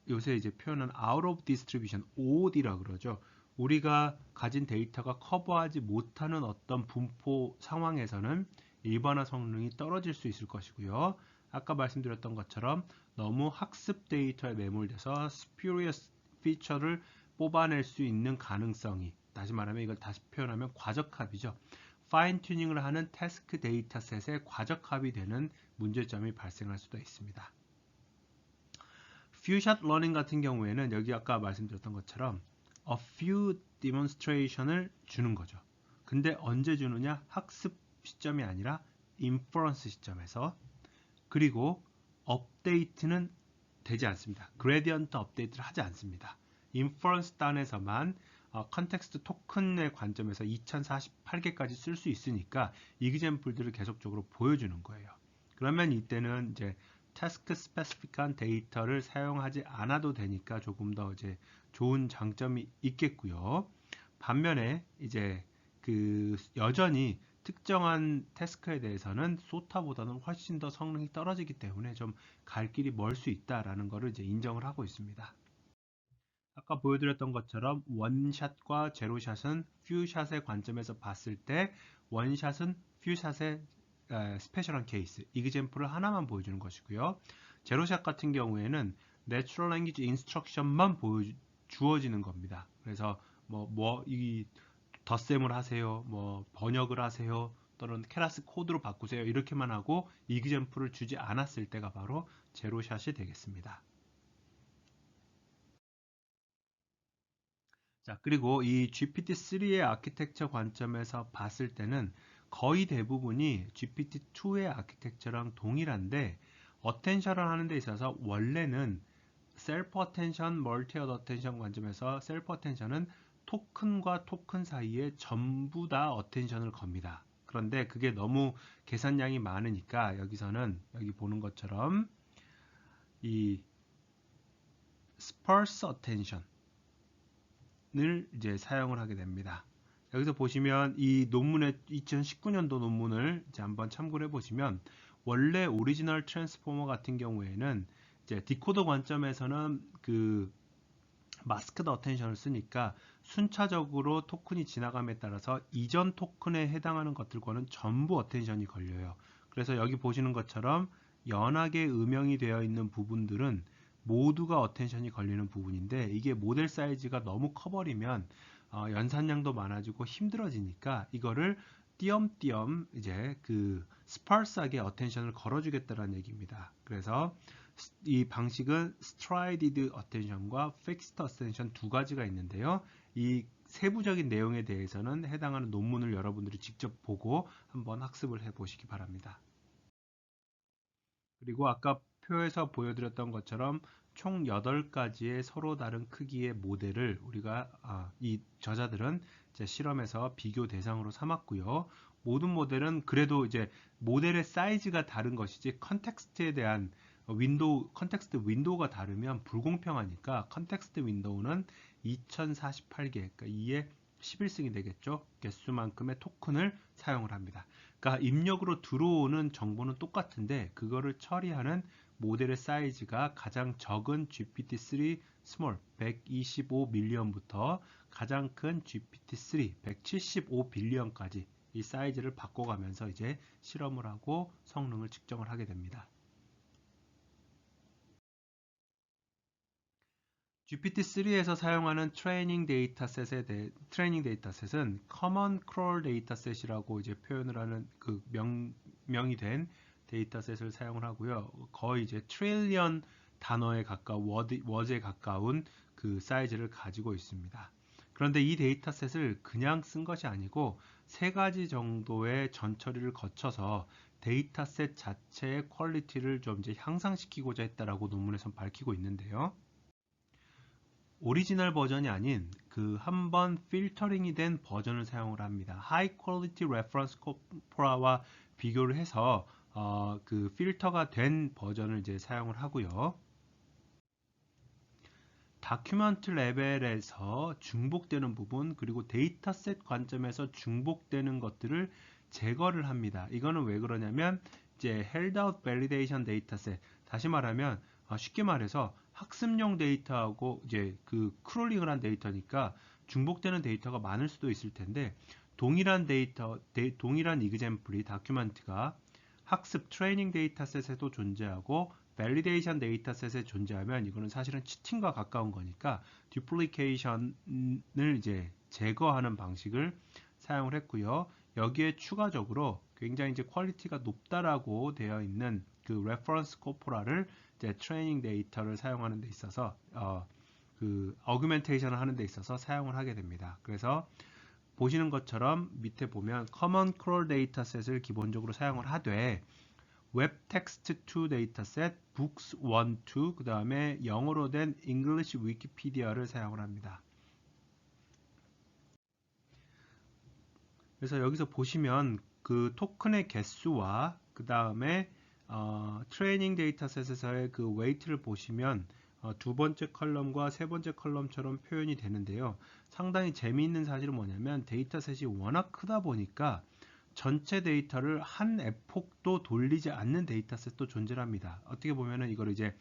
요새 이제 표현은 out of distribution, OOD라 그러죠. 우리가 가진 데이터가 커버하지 못하는 어떤 분포 상황에서는 일반화 성능이 떨어질 수 있을 것이고요. 아까 말씀드렸던 것처럼 너무 학습 데이터에 매몰돼서 spurious 피처를 뽑아낼 수 있는 가능성이 다시 말하면 이걸 다시 표현하면 과적합이죠. 파인 튜닝을 하는 태스크 데이터셋에 과적합이 되는 문제점이 발생할 수도 있습니다. 퓨샷 러닝 같은 경우에는 여기 아까 말씀드렸던 것처럼 a few demonstration을 주는 거죠. 근데 언제 주느냐? 학습 시점이 아니라 inference 시점에서 그리고 업데이트는 되지 않습니다. 그레디언트 업데이트를 하지 않습니다. inference 단에서만 컨텍스트 토큰의 관점에서 2048개까지 쓸 수 있으니까 example들을 계속적으로 보여주는 거예요. 그러면 이때는 이제 태스크 스페시픽한 데이터를 사용하지 않아도 되니까 조금 더 이제 좋은 장점이 있겠고요. 반면에 이제 여전히 특정한 태스크에 대해서는 소타보다는 훨씬 더 성능이 떨어지기 때문에 좀 갈 길이 멀 수 있다라는 것을 이제 인정을 하고 있습니다. 아까 보여드렸던 것처럼 원샷과 제로샷은 퓨샷의 관점에서 봤을 때 원샷은 퓨샷의 스페셜한 케이스, example을 하나만 보여주는 것이고요. 제로샷 같은 경우에는 Natural Language Instruction만 주어지는 겁니다. 그래서 이 덧셈을 하세요, 번역을 하세요, 또는 케라스 코드로 바꾸세요 이렇게만 하고 example을 주지 않았을 때가 바로 제로샷이 되겠습니다. 자, 그리고 이 GPT-3의 아키텍처 관점에서 봤을 때는 거의 대부분이 GPT-2의 아키텍처랑 동일한데 어텐션을 하는 데 있어서 원래는 셀프 어텐션, 멀티 어텐션 관점에서 셀프 어텐션은 토큰과 토큰 사이에 전부 다 어텐션을 겁니다. 그런데 그게 너무 계산량이 많으니까 여기서는 여기 보는 것처럼 이 스퍼스 어텐션 을 이제 사용을 하게 됩니다. 여기서 보시면 이 논문의 2019년도 논문을 이제 한번 참고를 해보시면 원래 오리지널 트랜스포머 같은 경우에는 이제 디코더 관점에서는 마스크드 어텐션을 쓰니까 순차적으로 토큰이 지나감에 따라서 이전 토큰에 해당하는 것들과는 전부 어텐션이 걸려요. 그래서 여기 보시는 것처럼 연하게 음영이 되어 있는 부분들은 모두가 어텐션이 걸리는 부분인데, 이게 모델 사이즈가 너무 커버리면 연산량도 많아지고 힘들어지니까 이거를 띄엄띄엄 이제 그 스파르스하게 어텐션을 걸어주겠다는 얘기입니다. 그래서 이 방식은 스트라이디드 어텐션과 픽스드 어텐션 두 가지가 있는데요. 이 세부적인 내용에 대해서는 해당하는 논문을 여러분들이 직접 보고 한번 학습을 해 보시기 바랍니다. 그리고 아까 표에서 보여드렸던 것처럼 총 8가지의 서로 다른 크기의 모델을 우리가 이 저자들은 이제 실험에서 비교 대상으로 삼았고요. 모든 모델은 그래도 이제 모델의 사이즈가 다른 것이지 컨텍스트에 대한 컨텍스트 윈도우가 다르면 불공평하니까 컨텍스트 윈도우는 2048개, 그러니까 2의 11승이 되겠죠. 개수만큼의 토큰을 사용을 합니다. 그러니까 입력으로 들어오는 정보는 똑같은데 그거를 처리하는 모델의 사이즈가 가장 적은 GPT-3 스몰 125 밀리언부터 가장 큰 GPT-3 175 빌리언까지 이 사이즈를 바꿔가면서 이제 실험을 하고 성능을 측정을 하게 됩니다. GPT-3에서 사용하는 트레이닝 데이터셋은 커먼 크롤 데이터셋이라고 이제 표현을 하는 그 명이 된 데이터셋을 사용을 하고요. 거의 이제 트릴리언 단어에 가까운 워드에 가까운 그 사이즈를 가지고 있습니다. 그런데 이 데이터셋을 그냥 쓴 것이 아니고 3가지 정도의 전처리를 거쳐서 데이터셋 자체의 퀄리티를 좀 이제 향상시키고자 했다라고 논문에서 밝히고 있는데요. 오리지널 버전이 아닌 그 한번 필터링이 된 버전을 사용을 합니다. 하이 퀄리티 레퍼런스 코포라와 비교를 해서 그 필터가 된 버전을 이제 사용을 하고요. 다큐멘트 레벨에서 중복되는 부분, 그리고 데이터셋 관점에서 중복되는 것들을 제거를 합니다. 이거는 왜 그러냐면 이제 held out validation 데이터셋, 다시 말하면 쉽게 말해서 학습용 데이터하고 이제 그 크롤링을 한 데이터니까 중복되는 데이터가 많을 수도 있을 텐데, 동일한 이그젬플이 다큐멘트가 학습 트레이닝 데이터셋에도 존재하고 밸리데이션 데이터셋에 존재하면 이거는 사실은 치팅과 가까운 거니까 듀플리케이션을 이제 제거하는 방식을 사용을 했고요. 여기에 추가적으로 굉장히 이제 퀄리티가 높다라고 되어 있는 그 레퍼런스 코포라를 이제 트레이닝 데이터를 사용하는 데 있어서 그 어규멘테이션을 하는 데 있어서 사용을 하게 됩니다. 그래서 보시는 것처럼 밑에 보면 커먼 크롤 데이터셋을 기본적으로 사용을 하되 웹 텍스트 2 데이터셋, Books 1, 2, 그 다음에 영어로 된 English 위키피디아를 사용을 합니다. 그래서 여기서 보시면 그 토큰의 개수와 그 다음에 트레이닝 데이터셋에서의 그 웨이트를 보시면 두 번째 컬럼과 세 번째 컬럼처럼 표현이 되는데요. 상당히 재미있는 사실은 뭐냐면 데이터셋이 워낙 크다 보니까 전체 데이터를 한 에폭도 돌리지 않는 데이터셋도 존재합니다. 어떻게 보면은 이걸 이제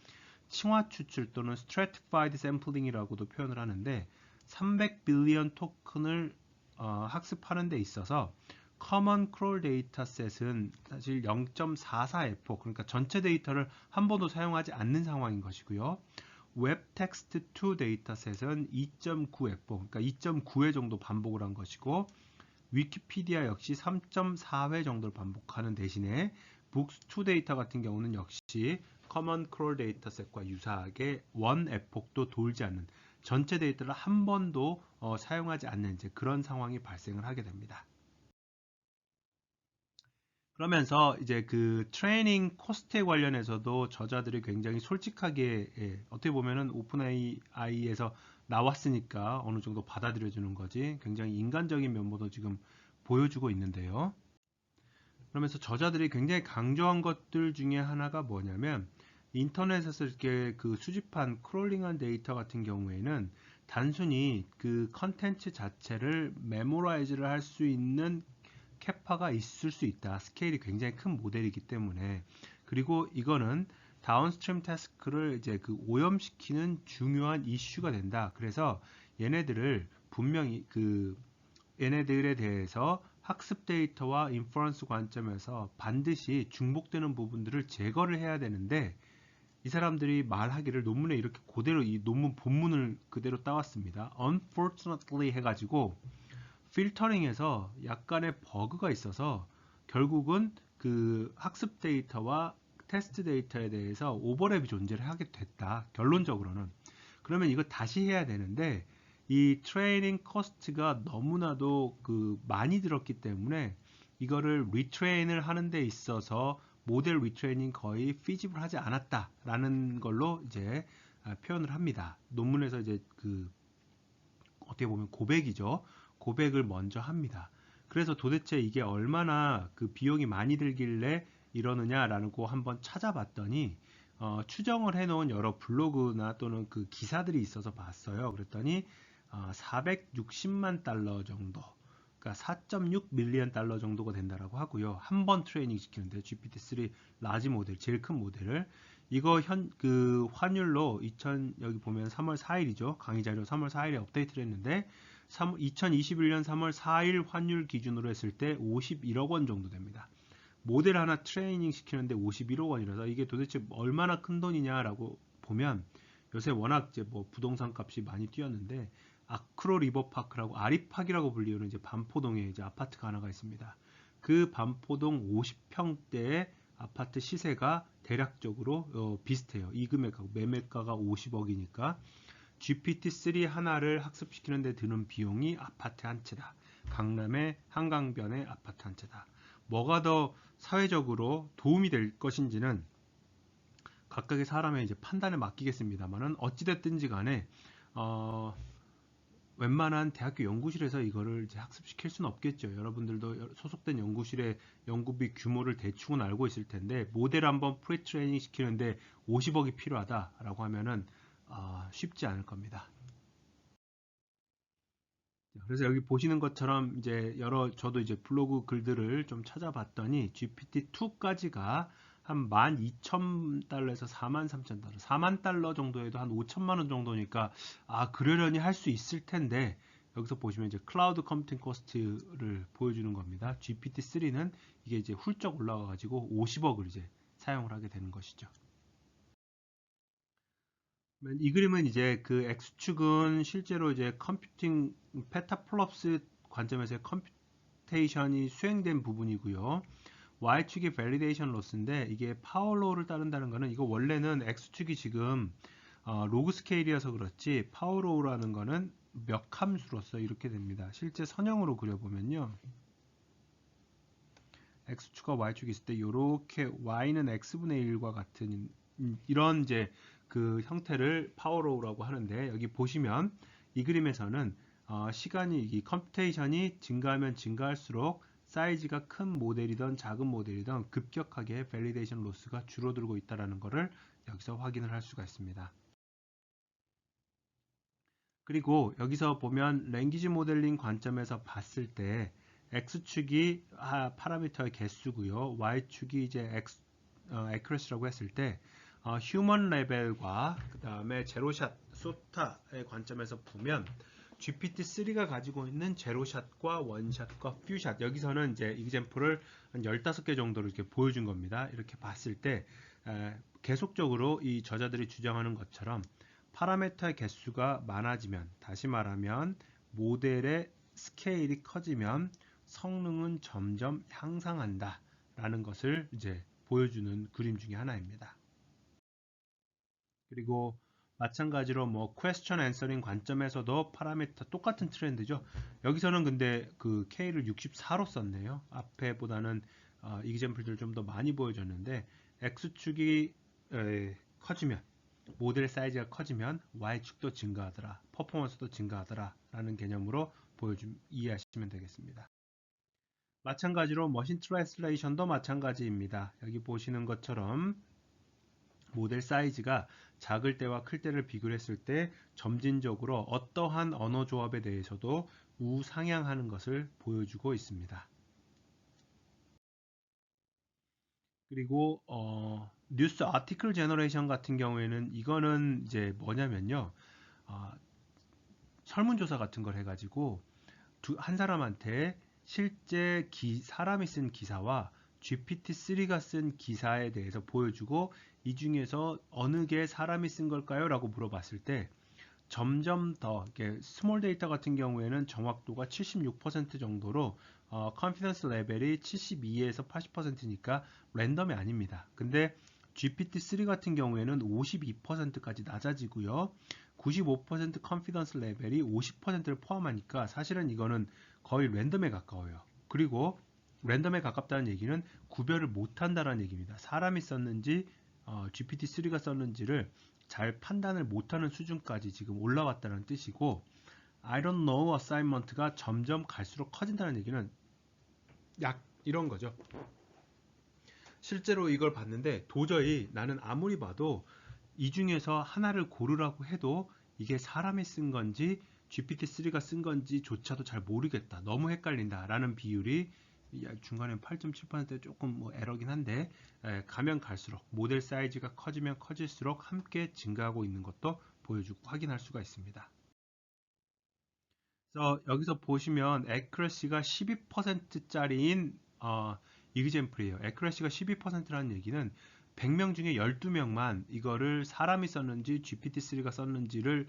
층화 추출 또는 stratified sampling이라고도 표현을 하는데 300빌리언 토큰을 학습하는 데 있어서 커먼 크롤 데이터셋은 사실 0.44 에폭, 그러니까 전체 데이터를 한 번도 사용하지 않는 상황인 것이고요. 웹 텍스트 2 데이터셋은 2.9 에폭, 그러니까 2.9회 정도 반복을 한 것이고, 위키피디아 역시 3.4회 정도를 반복하는 대신에 Books2 데이터 같은 경우는 역시 커먼 크롤 데이터셋과 유사하게 원 에폭도 돌지 않는, 전체 데이터를 한 번도 사용하지 않는 이제 그런 상황이 발생을 하게 됩니다. 그러면서 이제 그 트레이닝 코스트에 관련해서도 저자들이 굉장히 솔직하게, 어떻게 보면은 오픈AI에서 나왔으니까 어느 정도 받아들여주는 거지, 굉장히 인간적인 면모도 지금 보여주고 있는데요. 그러면서 저자들이 굉장히 강조한 것들 중에 하나가 뭐냐면, 인터넷에서 이렇게 그 수집한 크롤링한 데이터 같은 경우에는 단순히 그 컨텐츠 자체를 메모라이즈를 할 수 있는 캐파가 있을 수 있다. 스케일이 굉장히 큰 모델이기 때문에. 그리고 이거는 다운스트림 태스크를 이제 그 오염시키는 중요한 이슈가 된다. 그래서 얘네들을 분명히 얘네들에 대해서 학습 데이터와 인퍼런스 관점에서 반드시 중복되는 부분들을 제거를 해야 되는데, 이 사람들이 말하기를 논문에 이렇게 그대로 이 논문 본문을 그대로 따왔습니다. Unfortunately 해가지고 필터링에서 약간의 버그가 있어서 결국은 그 학습 데이터와 테스트 데이터에 대해서 오버랩이 존재를 하게 됐다. 결론적으로는. 그러면 이거 다시 해야 되는데 이 트레이닝 코스트가 너무나도 많이 들었기 때문에 이거를 리트레인을 하는 데 있어서 모델 리트레이닝 거의 피지블 하지 않았다라는 걸로 이제 표현을 합니다. 논문에서 이제 어떻게 보면 고백이죠. 고백을 먼저 합니다. 그래서 도대체 이게 얼마나 비용이 많이 들길래 이러느냐라고 한번 찾아봤더니 추정을 해놓은 여러 블로그나 또는 기사들이 있어서 봤어요. 그랬더니 460만 달러 정도, 그러니까 4.6 밀리언 달러 정도가 된다라고 하고요. 한 번 트레이닝 시키는데 GPT-3 라지 모델, 제일 큰 모델을 이거 환율로 여기 보면 3월 4일이죠. 강의 자료 3월 4일에 업데이트를 했는데 2021년 3월 4일 환율 기준으로 했을 때 51억 원 정도 됩니다. 모델 하나 트레이닝 시키는데 51억 원이라서 이게 도대체 얼마나 큰 돈이냐라고 보면, 요새 워낙 이제 부동산 값이 많이 뛰었는데 아크로 리버파크라고 아리팍이라고 불리우는 이제 반포동에 이제 아파트가 하나가 있습니다. 그 반포동 50평대의 아파트 시세가 대략적으로 비슷해요. 이 금액하고 매매가가 50억이니까 GPT-3 하나를 학습시키는 데 드는 비용이 아파트 한 채다. 강남의 한강변의 아파트 한 채다. 뭐가 더 사회적으로 도움이 될 것인지는 각각의 사람의 이제 판단에 맡기겠습니다만은, 어찌됐든지 간에 웬만한 대학교 연구실에서 이거를 이제 학습시킬 수는 없겠죠. 여러분들도 소속된 연구실의 연구비 규모를 대충은 알고 있을 텐데, 모델 한번 프리트레이닝 시키는데 50억이 필요하다라고 하면은 쉽지 않을 겁니다. 그래서 여기 보시는 것처럼 이제 저도 이제 블로그 글들을 좀 찾아봤더니 GPT-2까지가 한 12,000달러에서 43,000달러, 4만 달러 정도에도 한 5천만 원 정도니까 그러려니 할 수 있을 텐데, 여기서 보시면 이제 클라우드 컴퓨팅 코스트를 보여주는 겁니다. GPT-3는 이게 이제 훌쩍 올라가 가지고 50억을 이제 사용을 하게 되는 것이죠. 이 그림은 이제 X축은 실제로 이제 컴퓨팅 페타플롭스 관점에서의 컴퓨테이션이 수행된 부분이고요. Y축이 밸리데이션 로스인데, 이게 파워로우를 따른다는 거는, 이거 원래는 X축이 지금 로그 스케일이어서 그렇지 파워로우라는 거는 몇 함수로서 이렇게 됩니다. 실제 선형으로 그려보면요, X축과 Y축이 있을 때 이렇게 Y는 X분의 1과 같은 이런 이제 형태를 파워로우라고 하는데, 여기 보시면 이 그림에서는 시간이 이 컴퓨테이션이 증가하면 증가할수록 사이즈가 큰 모델이든 작은 모델이든 급격하게 밸리데이션 로스가 줄어들고 있다는 것을 여기서 확인을 할 수가 있습니다. 그리고 여기서 보면 랭귀지 모델링 관점에서 봤을 때 X축이 파라미터의 개수고요. Y축이 이제 accuracy라고 했을 때 휴먼 레벨과 그 다음에 제로샷, 소타의 관점에서 보면 GPT-3가 가지고 있는 제로샷과 원샷과 퓨샷, 여기서는 이제 이그젬플을 한 15개 정도로 이렇게 보여준 겁니다. 이렇게 봤을 때 계속적으로 이 저자들이 주장하는 것처럼 파라미터의 개수가 많아지면, 다시 말하면 모델의 스케일이 커지면 성능은 점점 향상한다 라는 것을 이제 보여주는 그림 중에 하나입니다. 그리고 마찬가지로 question answering 관점에서도 파라미터 똑같은 트렌드죠. 여기서는 근데 K를 64로 썼네요. 앞에보다는 이그젬플들 좀 더 많이 보여줬는데, X축이 커지면, 모델 사이즈가 커지면 Y축도 증가하더라, 퍼포먼스도 증가하더라 라는 개념으로 이해하시면 되겠습니다. 마찬가지로 머신 트랜슬레이션도 마찬가지입니다. 여기 보시는 것처럼 모델 사이즈가 작을 때와 클 때를 비교했을 때 점진적으로 어떠한 언어 조합에 대해서도 우상향하는 것을 보여주고 있습니다. 그리고 뉴스 아티클 제너레이션 같은 경우에는 이거는 이제 뭐냐면요. 어, 설문조사 같은 걸 해가지고 한 사람한테 실제 사람이 쓴 기사와 GPT-3가 쓴 기사에 대해서 보여주고 이 중에서 어느 게 사람이 쓴 걸까요? 라고 물어봤을 때 점점 더 스몰 데이터 같은 경우에는 정확도가 76% 정도로 컨피던스 레벨이 72에서 80%니까 랜덤이 아닙니다. 근데 GPT-3 같은 경우에는 52%까지 낮아지고요. 95% 컨피던스 레벨이 50%를 포함하니까 사실은 이거는 거의 랜덤에 가까워요. 그리고 랜덤에 가깝다는 얘기는 구별을 못한다는 얘기입니다. 사람이 썼는지 GPT-3가 썼는지를 잘 판단을 못하는 수준까지 지금 올라왔다는 뜻이고 I don't know assignment가 점점 갈수록 커진다는 얘기는 약 이런 거죠. 실제로 이걸 봤는데 도저히 나는 아무리 봐도 이 중에서 하나를 고르라고 해도 이게 사람이 쓴 건지 GPT-3가 쓴 건지조차도 잘 모르겠다. 너무 헷갈린다. 라는 비율이 중간에 8.7% 조금 뭐 에러긴 한데 가면 갈수록 모델 사이즈가 커지면 커질수록 함께 증가하고 있는 것도 보여주고 확인할 수가 있습니다. 그래서 여기서 보시면 accuracy가 12%짜리인 example이에요. accuracy가 12%라는 얘기는 100명 중에 12명만 이거를 사람이 썼는지 GPT-3가 썼는지를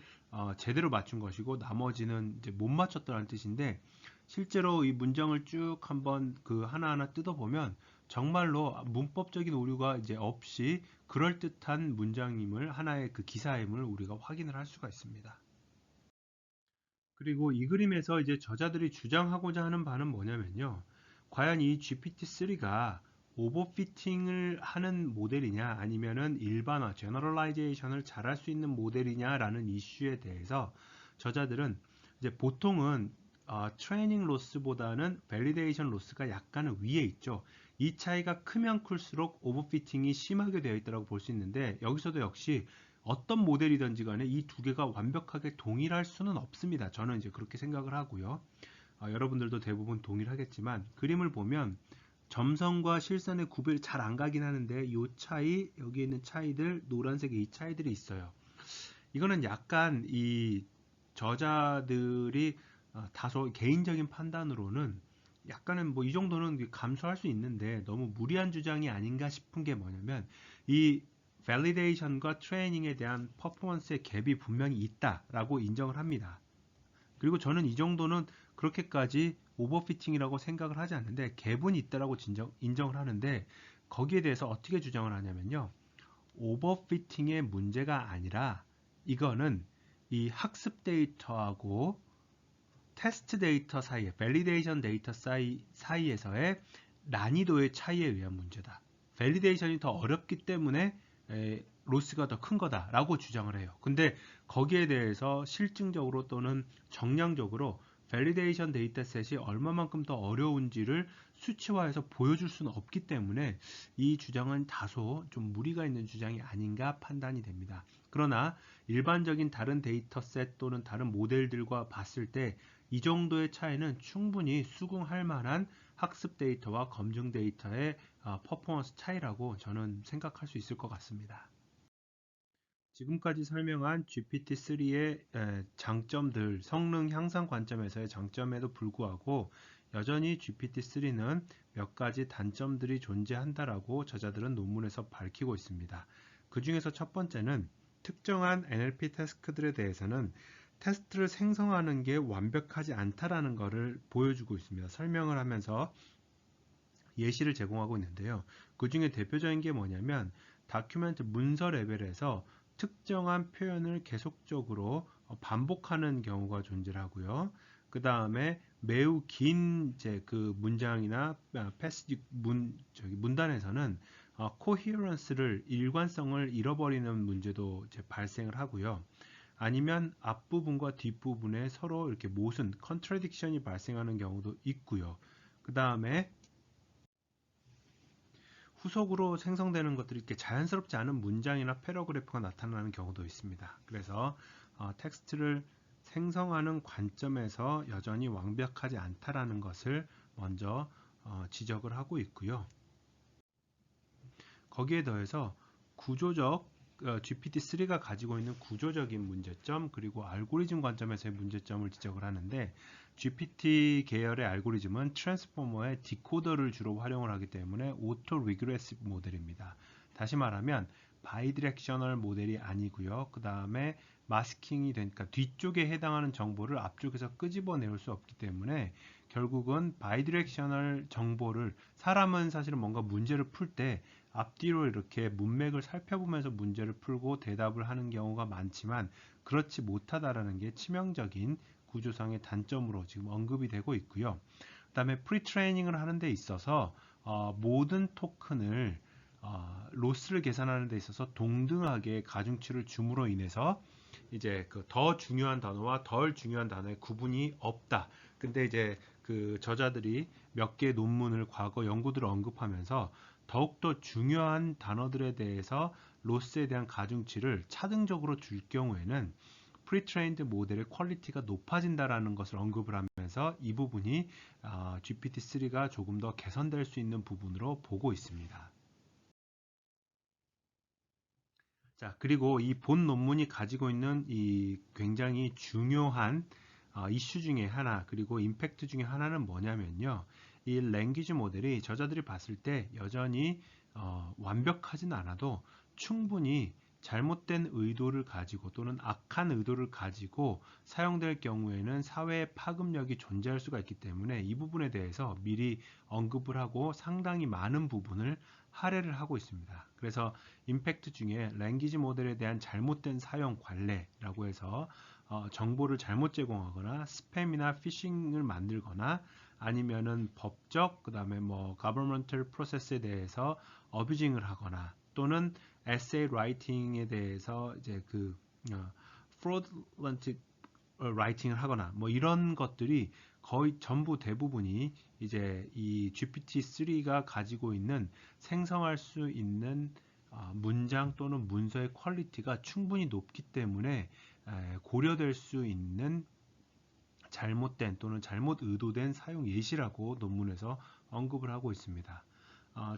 제대로 맞춘 것이고 나머지는 이제 못 맞췄다는 뜻인데 실제로 이 문장을 쭉 한번 그 하나하나 뜯어보면 정말로 문법적인 오류가 이제 없이 그럴듯한 문장임을 하나의 그 기사임을 우리가 확인을 할 수가 있습니다. 그리고 이 그림에서 이제 저자들이 주장하고자 하는 바는 뭐냐면요. 과연 이 GPT-3가 오버피팅을 하는 모델이냐 아니면은 일반화, 제너럴라이제이션을 잘할 수 있는 모델이냐라는 이슈에 대해서 저자들은 이제 보통은 트레이닝 로스보다는 밸리데이션 로스가 약간은 위에 있죠. 이 차이가 크면 클수록 오버피팅이 심하게 되어 있다고 볼 수 있는데 여기서도 역시 어떤 모델이든지 간에 이 두 개가 완벽하게 동일할 수는 없습니다. 저는 이제 그렇게 생각을 하고요. 여러분들도 대부분 동일하겠지만 그림을 보면 점선과 실선의 구별이 잘 안 가긴 하는데 이 차이, 여기 있는 차이들, 노란색의 이 차이들이 있어요. 이거는 약간 이 저자들이 다소 개인적인 판단으로는 약간은 뭐 이 정도는 감수할 수 있는데 너무 무리한 주장이 아닌가 싶은 게 뭐냐면 이 밸리데이션과 트레이닝에 대한 퍼포먼스의 갭이 분명히 있다라고 인정을 합니다. 그리고 저는 이 정도는 그렇게까지 오버피팅이라고 생각을 하지 않는데 갭은 있다라고 인정을 하는데 거기에 대해서 어떻게 주장을 하냐면요. 오버피팅의 문제가 아니라 이거는 이 학습 데이터하고 테스트 데이터 사이에 밸리데이션 데이터 사이에서의 난이도의 차이에 의한 문제다. 밸리데이션이 더 어렵기 때문에 로스가 더 큰 거다라고 주장을 해요. 근데 거기에 대해서 실증적으로 또는 정량적으로 밸리데이션 데이터셋이 얼마만큼 더 어려운지를 수치화해서 보여줄 수는 없기 때문에 이 주장은 다소 좀 무리가 있는 주장이 아닌가 판단이 됩니다. 그러나 일반적인 다른 데이터셋 또는 다른 모델들과 봤을 때 이 정도의 차이는 충분히 수긍할 만한 학습 데이터와 검증 데이터의 퍼포먼스 차이라고 저는 생각할 수 있을 것 같습니다. 지금까지 설명한 GPT-3의 장점들, 성능 향상 관점에서의 장점에도 불구하고 여전히 GPT-3는 몇 가지 단점들이 존재한다라고 저자들은 논문에서 밝히고 있습니다. 그 중에서 첫 번째는 특정한 NLP 태스크들에 대해서는 테스트를 생성하는 게 완벽하지 않다라는 것을 보여주고 있습니다. 설명을 하면서 예시를 제공하고 있는데요. 그 중에 대표적인 게 뭐냐면 다큐멘트 문서 레벨에서 특정한 표현을 계속적으로 반복하는 경우가 존재하고요. 그 다음에 매우 긴 이제 그 문장이나 패시지 문단에서는 코히어런스를 일관성을 잃어버리는 문제도 이제 발생을 하고요. 아니면 앞부분과 뒷부분에 서로 이렇게 모순, 컨트라딕션이 발생하는 경우도 있고요. 그 다음에 후속으로 생성되는 것들이 이렇게 자연스럽지 않은 문장이나 패러그래프가 나타나는 경우도 있습니다. 그래서 텍스트를 생성하는 관점에서 여전히 완벽하지 않다라는 것을 먼저 지적을 하고 있고요. 거기에 더해서 구조적 GPT-3가 가지고 있는 구조적인 문제점 그리고 알고리즘 관점에서의 문제점을 지적을 하는데 GPT 계열의 알고리즘은 트랜스포머의 디코더를 주로 활용을 하기 때문에 오토 리그레시브 모델입니다. 다시 말하면 바이디렉셔널 모델이 아니고요. 그 다음에 마스킹이 되니까 뒤쪽에 해당하는 정보를 앞쪽에서 끄집어내올 수 없기 때문에 결국은 바이디렉셔널 정보를 사람은 사실은 뭔가 문제를 풀 때 앞뒤로 이렇게 문맥을 살펴보면서 문제를 풀고 대답을 하는 경우가 많지만 그렇지 못하다라는 게 치명적인 구조상의 단점으로 지금 언급이 되고 있고요. 그 다음에 프리트레이닝을 하는 데 있어서 모든 토큰을 로스를 계산하는 데 있어서 동등하게 가중치를 줌으로 인해서 이제 그 더 중요한 단어와 덜 중요한 단어의 구분이 없다. 근데 이제 그 저자들이 몇 개의 논문을 과거 연구들을 언급하면서 더욱더 중요한 단어들에 대해서 로스에 대한 가중치를 차등적으로 줄 경우에는 프리트레인드 모델의 퀄리티가 높아진다라는 것을 언급을 하면서 이 부분이 GPT-3가 조금 더 개선될 수 있는 부분으로 보고 있습니다. 자, 그리고 이 본 논문이 가지고 있는 이 굉장히 중요한 이슈 중에 하나, 그리고 임팩트 중에 하나는 뭐냐면요. 이 랭귀지 모델이 저자들이 봤을 때 여전히 완벽하진 않아도 충분히 잘못된 의도를 가지고 또는 악한 의도를 가지고 사용될 경우에는 사회의 파급력이 존재할 수가 있기 때문에 이 부분에 대해서 미리 언급을 하고 상당히 많은 부분을 할애를 하고 있습니다. 그래서 임팩트 중에 랭귀지 모델에 대한 잘못된 사용 관례라고 해서 정보를 잘못 제공하거나 스팸이나 피싱을 만들거나 아니면은 법적 그다음에 뭐 governmental process에 대해서 어뷰징을 하거나 또는 essay writing에 대해서 이제 그 fraudulent writing을 하거나 뭐 이런 것들이 거의 전부 대부분이 이제 이 GPT-3가 가지고 있는 생성할 수 있는 문장 또는 문서의 퀄리티가 충분히 높기 때문에 고려될 수 있는 잘못된 또는 잘못 의도된 사용 예시라고 논문에서 언급을 하고 있습니다.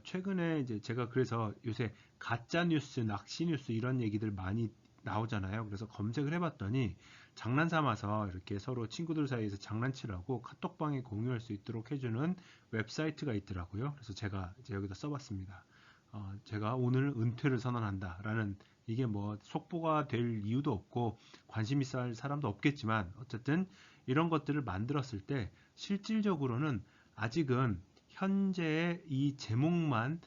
최근에 이제 제가 그래서 요새 가짜 뉴스, 낚시 뉴스 이런 얘기들 많이 나오잖아요. 그래서 검색을 해봤더니 장난 삼아서 이렇게 서로 친구들 사이에서 장난치라고 카톡방에 공유할 수 있도록 해주는 웹사이트가 있더라고요. 그래서 제가 이제 여기다 써봤습니다. 제가 오늘 은퇴를 선언한다라는 이게 뭐 속보가 될 이유도 없고 관심 있어 할 사람도 없겠지만 어쨌든 이런 것들을 만들었을 때 실질적으로는 아직은 현재의 이 제목만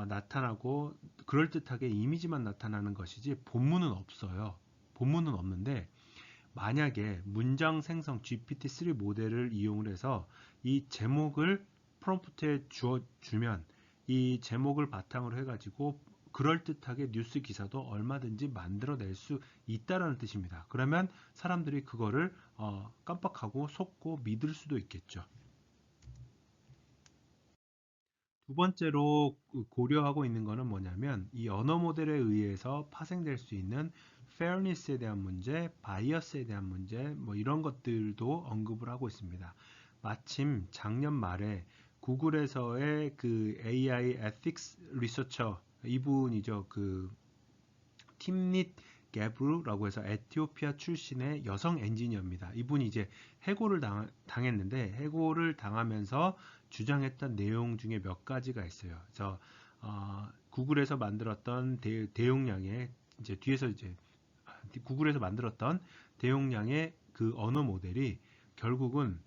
나타나고 그럴듯하게 이미지만 나타나는 것이지 본문은 없어요. 본문은 없는데 만약에 문장 생성 GPT-3 모델을 이용을 해서 이 제목을 프롬프트에 주면 이 제목을 바탕으로 해가지고 그럴듯하게 뉴스 기사도 얼마든지 만들어낼 수 있다라는 뜻입니다. 그러면 사람들이 그거를 깜빡하고 속고 믿을 수도 있겠죠. 두 번째로 고려하고 있는 것은 뭐냐면 이 언어 모델에 의해서 파생될 수 있는 fairness에 대한 문제, 바이어스에 대한 문제, 뭐 이런 것들도 언급을 하고 있습니다. 마침 작년 말에 구글에서의 그 AI ethics 리서처 이분이죠. 그 팀릿 게브루라고 해서 에티오피아 출신의 여성 엔지니어입니다. 이분이 이제 해고를 당했는데 해고를 당하면서 주장했던 내용 중에 몇 가지가 있어요. 그래서 구글에서 만들었던 대용량의 이제 뒤에서 이제 구글에서 만들었던 대용량의 그 언어 모델이 결국은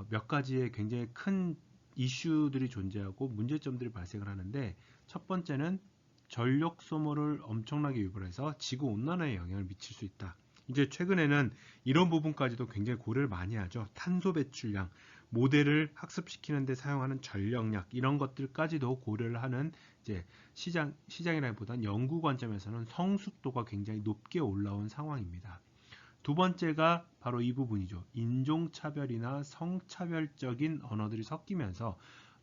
몇 가지의 굉장히 큰 이슈들이 존재하고 문제점들이 발생을 하는데 첫 번째는 전력 소모를 엄청나게 유발해서 지구 온난화에 영향을 미칠 수 있다. 이제 최근에는 이런 부분까지도 굉장히 고려를 많이 하죠. 탄소 배출량, 모델을 학습시키는데 사용하는 전력량 이런 것들까지도 고려를 하는 이제 시장이라기보다는 연구 관점에서는 성숙도가 굉장히 높게 올라온 상황입니다. 두 번째가 바로 이 부분이죠. 인종차별이나 성차별적인 언어들이 섞이면서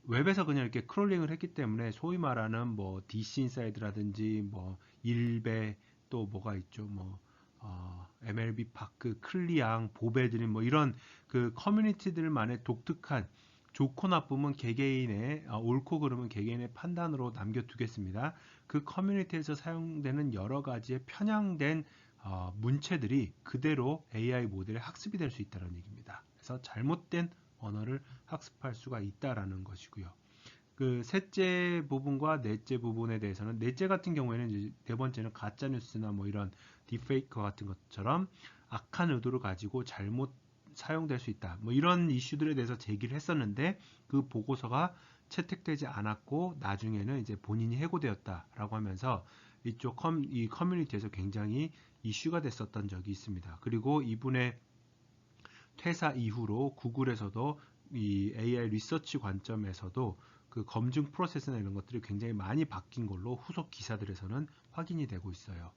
웹에서 그냥 이렇게 크롤링을 했기 때문에 소위 말하는 뭐 DC 인사이드라든지 뭐 일베 또 뭐가 있죠. 뭐 MLB 파크, 클리앙, 보배드림 뭐 이런 그 커뮤니티들만의 독특한 좋고 나쁨은 개개인의 옳고 그름은 개개인의 판단으로 남겨두겠습니다. 그 커뮤니티에서 사용되는 여러 가지의 편향된 문체들이 그대로 AI 모델의 학습이 될 수 있다는 얘기입니다. 그래서 잘못된 언어를 학습할 수가 있다라는 것이고요. 그 셋째 부분과 넷째 부분에 대해서는 넷째 같은 경우에는 이제 네 번째는 가짜 뉴스나 뭐 이런 딥페이크 같은 것처럼 악한 의도를 가지고 잘못 사용될 수 있다. 뭐 이런 이슈들에 대해서 제기를 했었는데 그 보고서가 채택되지 않았고 나중에는 이제 본인이 해고되었다라고 하면서 이쪽 이 커뮤니티에서 굉장히 이슈가 됐었던 적이 있습니다. 그리고 이분의 퇴사 이후로 구글에서도 이 AI 리서치 관점에서도 그 검증 프로세스나 이런 것들이 굉장히 많이 바뀐 걸로 후속 기사들에서는 확인이 되고 있어요.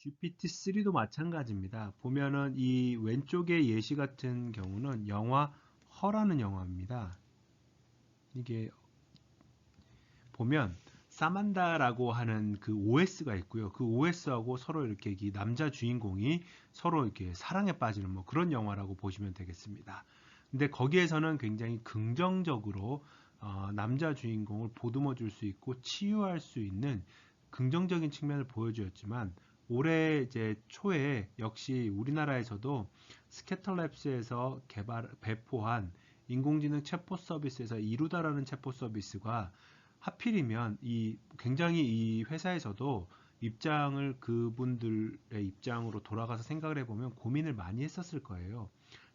GPT-3도 마찬가지입니다. 보면은 이 왼쪽의 예시 같은 경우는 영화 허라는 영화입니다. 이게 보면 사만다라고 하는 그 OS가 있고요. 그 OS하고 서로 이렇게 이 남자 주인공이 서로 이렇게 사랑에 빠지는 뭐 그런 영화라고 보시면 되겠습니다. 근데 거기에서는 굉장히 긍정적으로 남자 주인공을 보듬어 줄 수 있고 치유할 수 있는 긍정적인 측면을 보여주었지만 올해 이제 초에 역시 우리나라에서도 스캐터랩스에서 배포한 인공지능 챗봇 서비스에서 이루다라는 챗봇 서비스가 하필이면 이 굉장히 이 회사에서도 입장을 그분들의 입장으로 돌아가서 생각을 해보면 고민을 많이 했었을 거예요.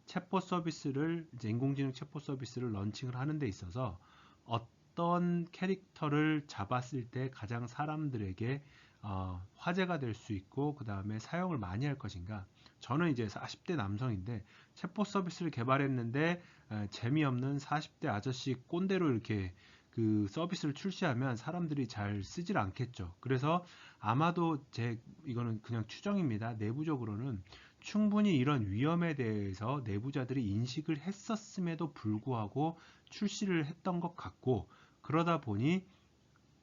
챗봇 서비스를 이제 인공지능 챗봇 서비스를 런칭을 하는 데 있어서 어떤 캐릭터를 잡았을 때 가장 사람들에게 화제가 될 수 있고 그 다음에 사용을 많이 할 것인가. 저는 이제 40대 남성인데 챗봇 서비스를 개발했는데 재미없는 40대 아저씨 꼰대로 이렇게 그 서비스를 출시하면 사람들이 잘 쓰질 않겠죠. 그래서 아마도 이거는 그냥 추정입니다. 내부적으로는 충분히 이런 위험에 대해서 내부자들이 인식을 했었음에도 불구하고 출시를 했던 것 같고 그러다 보니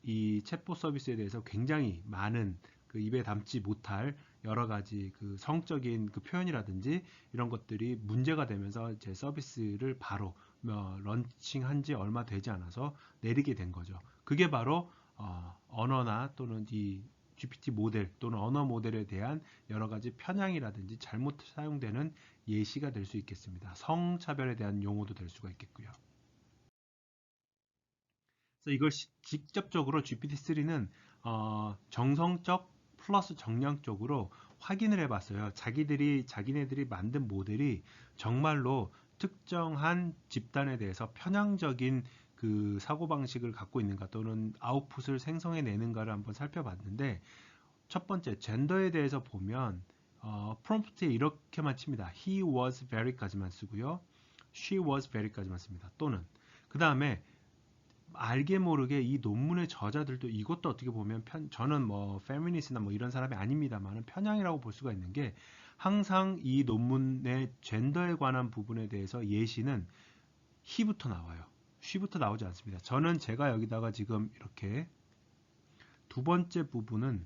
이 챗봇 서비스에 대해서 굉장히 많은 그 입에 담지 못할 여러 가지 그 성적인 그 표현이라든지 이런 것들이 문제가 되면서 제 서비스를 바로 런칭한 지 얼마 되지 않아서 내리게 된 거죠. 그게 바로 언어나 또는 이 GPT 모델 또는 언어 모델에 대한 여러 가지 편향이라든지 잘못 사용되는 예시가 될 수 있겠습니다. 성차별에 대한 용어도 될 수가 있겠고요. 그래서 이걸 직접적으로 GPT-3는 정성적 플러스 정량적으로 확인을 해봤어요. 자기네들이 만든 모델이 정말로 특정한 집단에 대해서 편향적인 그 사고방식을 갖고 있는가 또는 아웃풋을 생성해내는가를 한번 살펴봤는데 첫 번째 젠더에 대해서 보면 프롬프트에 이렇게만 칩니다. He was very까지만 쓰고요. She was very까지만 씁니다. 또는 그 다음에 알게 모르게 이 논문의 저자들도 이것도 어떻게 보면 저는 뭐 페미니스트나 뭐 이런 사람이 아닙니다만 편향이라고 볼 수가 있는 게 항상 이 논문의 젠더에 관한 부분에 대해서 예시는 he부터 나와요. she부터 나오지 않습니다. 저는 제가 여기다가 지금 이렇게 두 번째 부분은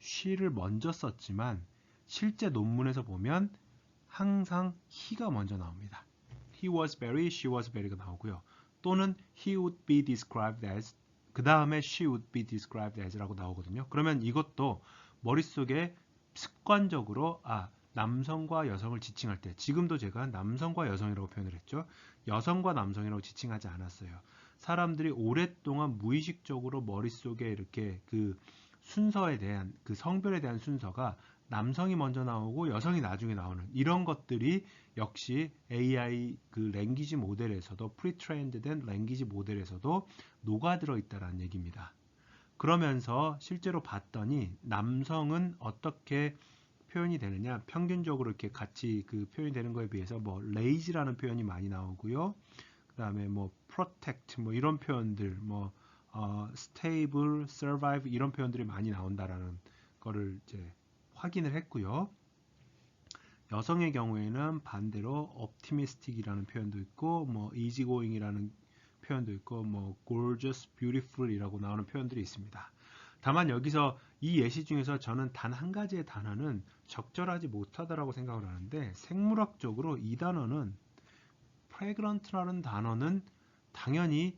she를 먼저 썼지만 실제 논문에서 보면 항상 he가 먼저 나옵니다. He was very, she was very가 나오고요. 또는 he would be described as 그 다음에 she would be described as라고 나오거든요. 그러면 이것도 머릿속에 습관적으로 남성과 여성을 지칭할 때 지금도 제가 남성과 여성이라고 표현을 했죠. 여성과 남성이라고 지칭하지 않았어요. 사람들이 오랫동안 무의식적으로 머릿속에 이렇게 그 순서에 대한 그 성별에 대한 순서가 남성이 먼저 나오고 여성이 나중에 나오는 이런 것들이 역시 AI 그 랭귀지 모델에서도 프리트레인드 된 랭귀지 모델에서도 녹아들어 있다는 얘기입니다. 그러면서 실제로 봤더니 남성은 어떻게 표현이 되느냐 평균적으로 이렇게 같이 그 표현이 되는 거에 비해서 뭐 lazy라는 표현이 많이 나오고요. 그 다음에 뭐 protect 뭐 이런 표현들 뭐 stable, survive 이런 표현들이 많이 나온다라는 거를 이제 확인을 했고요. 여성의 경우에는 반대로 optimistic이라는 표현도 있고 뭐 easygoing이라는 표현도 있고 뭐 gorgeous, beautiful이라고 나오는 표현들이 있습니다. 다만 여기서 이 예시 중에서 저는 단 한 가지의 단어는 적절하지 못하다라고 생각을 하는데 생물학적으로 이 단어는 pregnant라는 단어는 당연히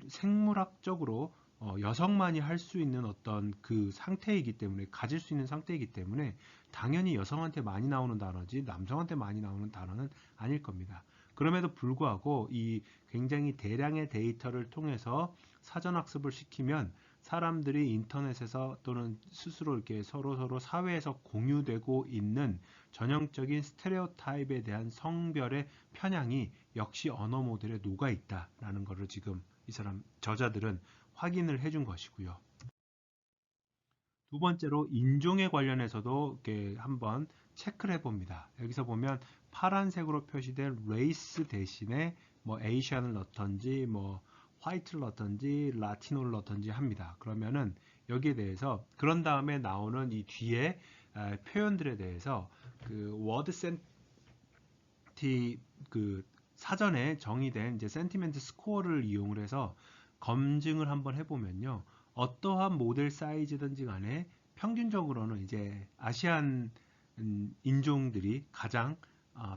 생물학적으로 여성만이 할 수 있는 어떤 그 상태이기 때문에, 가질 수 있는 상태이기 때문에 당연히 여성한테 많이 나오는 단어지 남성한테 많이 나오는 단어는 아닐 겁니다. 그럼에도 불구하고 이 굉장히 대량의 데이터를 통해서 사전학습을 시키면 사람들이 인터넷에서 또는 스스로 이렇게 서로 사회에서 공유되고 있는 전형적인 스테레오타입에 대한 성별의 편향이 역시 언어 모델에 녹아 있다라는 것을 지금 이 사람 저자들은 확인을 해준 것이고요. 두 번째로 인종에 관련해서도 이렇게 한번 체크를 해봅니다. 여기서 보면 파란색으로 표시된 레이스 대신에 뭐 에이시안을 넣던지 뭐 화이트를 넣던지 라티노를 넣던지 합니다. 그러면은 여기에 대해서 그런 다음에 나오는 이 뒤에 표현들에 대해서 그 워드 센티 그 사전에 정의된 이제 센티멘트 스코어를 이용을 해서 검증을 한번 해보면요. 어떠한 모델 사이즈든지 간에 평균적으로는 이제 아시안 인종들이 가장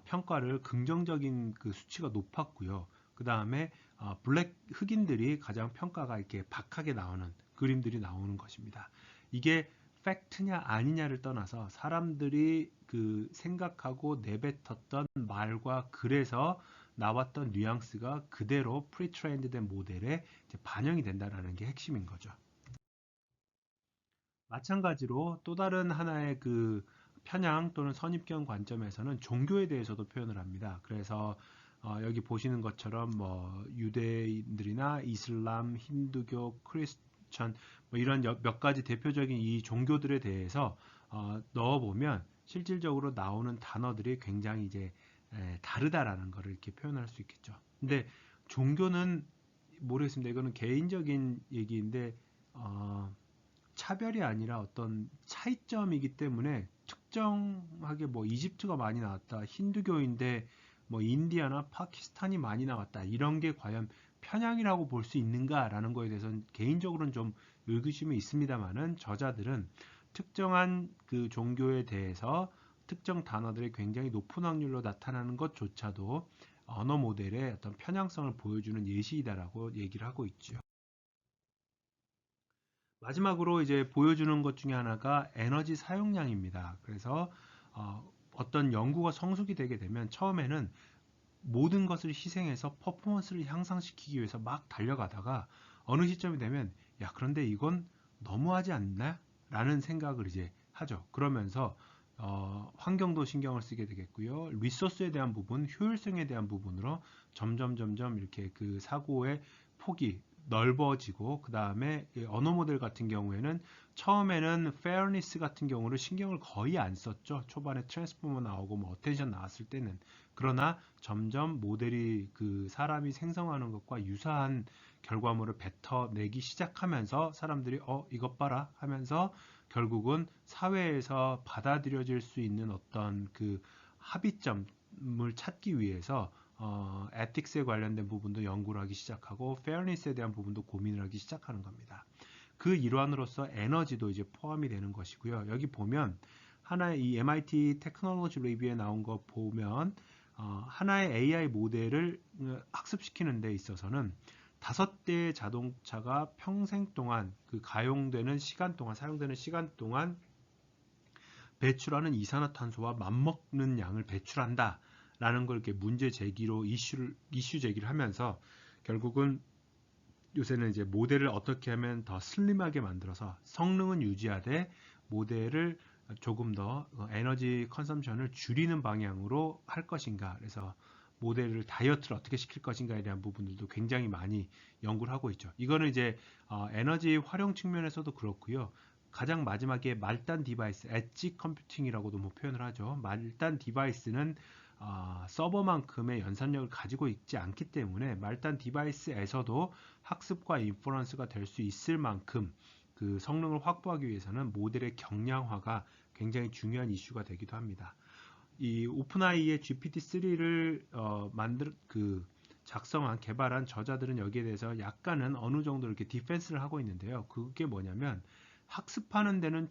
평가를 긍정적인 그 수치가 높았고요. 그 다음에 블랙 흑인들이 가장 평가가 이렇게 박하게 나오는 그림들이 나오는 것입니다. 이게 팩트냐 아니냐를 떠나서 사람들이 그 생각하고 내뱉었던 말과 글에서 나왔던 뉘앙스가 그대로 프리트레인드된 모델에 반영이 된다는 게 핵심인 거죠. 마찬가지로 또 다른 하나의 그 편향 또는 선입견 관점에서는 종교에 대해서도 표현을 합니다. 그래서 여기 보시는 것처럼 뭐 유대인들이나 이슬람, 힌두교, 크리스천 뭐 이런 몇 가지 대표적인 이 종교들에 대해서 넣어보면 실질적으로 나오는 단어들이 굉장히 이제 다르다라는 것을 이렇게 표현할 수 있겠죠. 근데 종교는 모르겠습니다. 이거는 개인적인 얘기인데 차별이 아니라 어떤 차이점이기 때문에 특정하게 뭐 이집트가 많이 나왔다, 힌두교인데 뭐 인디아나 파키스탄이 많이 나왔다 이런 게 과연 편향이라고 볼 수 있는가라는 거에 대해서는 개인적으로는 좀 의구심이 있습니다만은 저자들은 특정한 그 종교에 대해서 특정 단어들이 굉장히 높은 확률로 나타나는 것조차도 언어 모델의 어떤 편향성을 보여주는 예시이다라고 얘기를 하고 있죠. 마지막으로 이제 보여주는 것 중에 하나가 에너지 사용량입니다. 그래서 어떤 연구가 성숙이 되게 되면 처음에는 모든 것을 희생해서 퍼포먼스를 향상시키기 위해서 막 달려가다가 어느 시점이 되면 야 그런데 이건 너무하지 않나? 라는 생각을 이제 하죠. 그러면서 환경도 신경을 쓰게 되겠고요. 리소스에 대한 부분, 효율성에 대한 부분으로 점점 이렇게 그 사고의 폭이 넓어지고 그 다음에 언어 모델 같은 경우에는 처음에는 fairness 같은 경우를 신경을 거의 안 썼죠. 초반에 트랜스포머 나오고 뭐 어텐션 나왔을 때는. 그러나 점점 모델이 그 사람이 생성하는 것과 유사한 결과물을 뱉어내기 시작하면서 사람들이 이것 봐라 하면서 결국은 사회에서 받아들여질 수 있는 어떤 그 합의점을 찾기 위해서 에틱스에 관련된 부분도 연구를 하기 시작하고 페어니스에 대한 부분도 고민을 하기 시작하는 겁니다. 그 일환으로서 에너지도 이제 포함이 되는 것이고요. 여기 보면 하나의 이 MIT 테크놀로지 리뷰에 나온 거 보면 하나의 AI 모델을 학습시키는 데 있어서는 5대의 자동차가 평생 동안 그 가용되는 시간 동안 사용되는 시간 동안 배출하는 이산화탄소와 맞먹는 양을 배출한다. 라는 걸 이렇게 문제 제기로 이슈 제기를 하면서 결국은 요새는 이제 모델을 어떻게 하면 더 슬림하게 만들어서 성능은 유지하되 모델을 조금 더 에너지 컨섬션을 줄이는 방향으로 할 것인가. 그래서 모델을 다이어트를 어떻게 시킬 것인가에 대한 부분들도 굉장히 많이 연구를 하고 있죠. 이거는 이제 에너지 활용 측면에서도 그렇고요. 가장 마지막에 말단 디바이스, 엣지 컴퓨팅이라고도 뭐 표현을 하죠. 말단 디바이스는 서버만큼의 연산력을 가지고 있지 않기 때문에 말단 디바이스에서도 학습과 인퍼런스가 될 수 있을 만큼 그 성능을 확보하기 위해서는 모델의 경량화가 굉장히 중요한 이슈가 되기도 합니다. 이 오픈AI의 GPT-3를 작성한 개발한 저자들은 여기에 대해서 약간은 어느 정도 이렇게 디펜스를 하고 있는데요. 그게 뭐냐면 학습하는 데는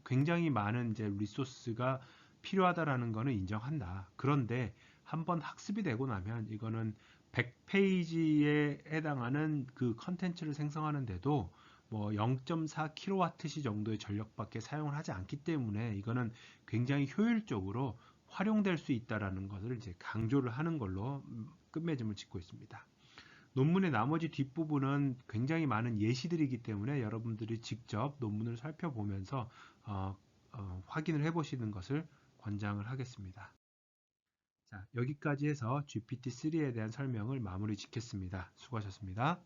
굉장히 많은 이제 리소스가 필요하다라는 것은 인정한다. 그런데 한번 학습이 되고 나면 이거는 100페이지에 해당하는 그 컨텐츠를 생성하는데도 뭐 0.4kWh 정도의 전력밖에 사용을 하지 않기 때문에 이거는 굉장히 효율적으로 활용될 수 있다라는 것을 이제 강조를 하는 걸로 끝맺음을 짓고 있습니다. 논문의 나머지 뒷부분은 굉장히 많은 예시들이기 때문에 여러분들이 직접 논문을 살펴보면서 확인을 해보시는 것을 권장을 하겠습니다. 자, 여기까지 해서 GPT-3에 대한 설명을 마무리 짓겠습니다. 수고하셨습니다.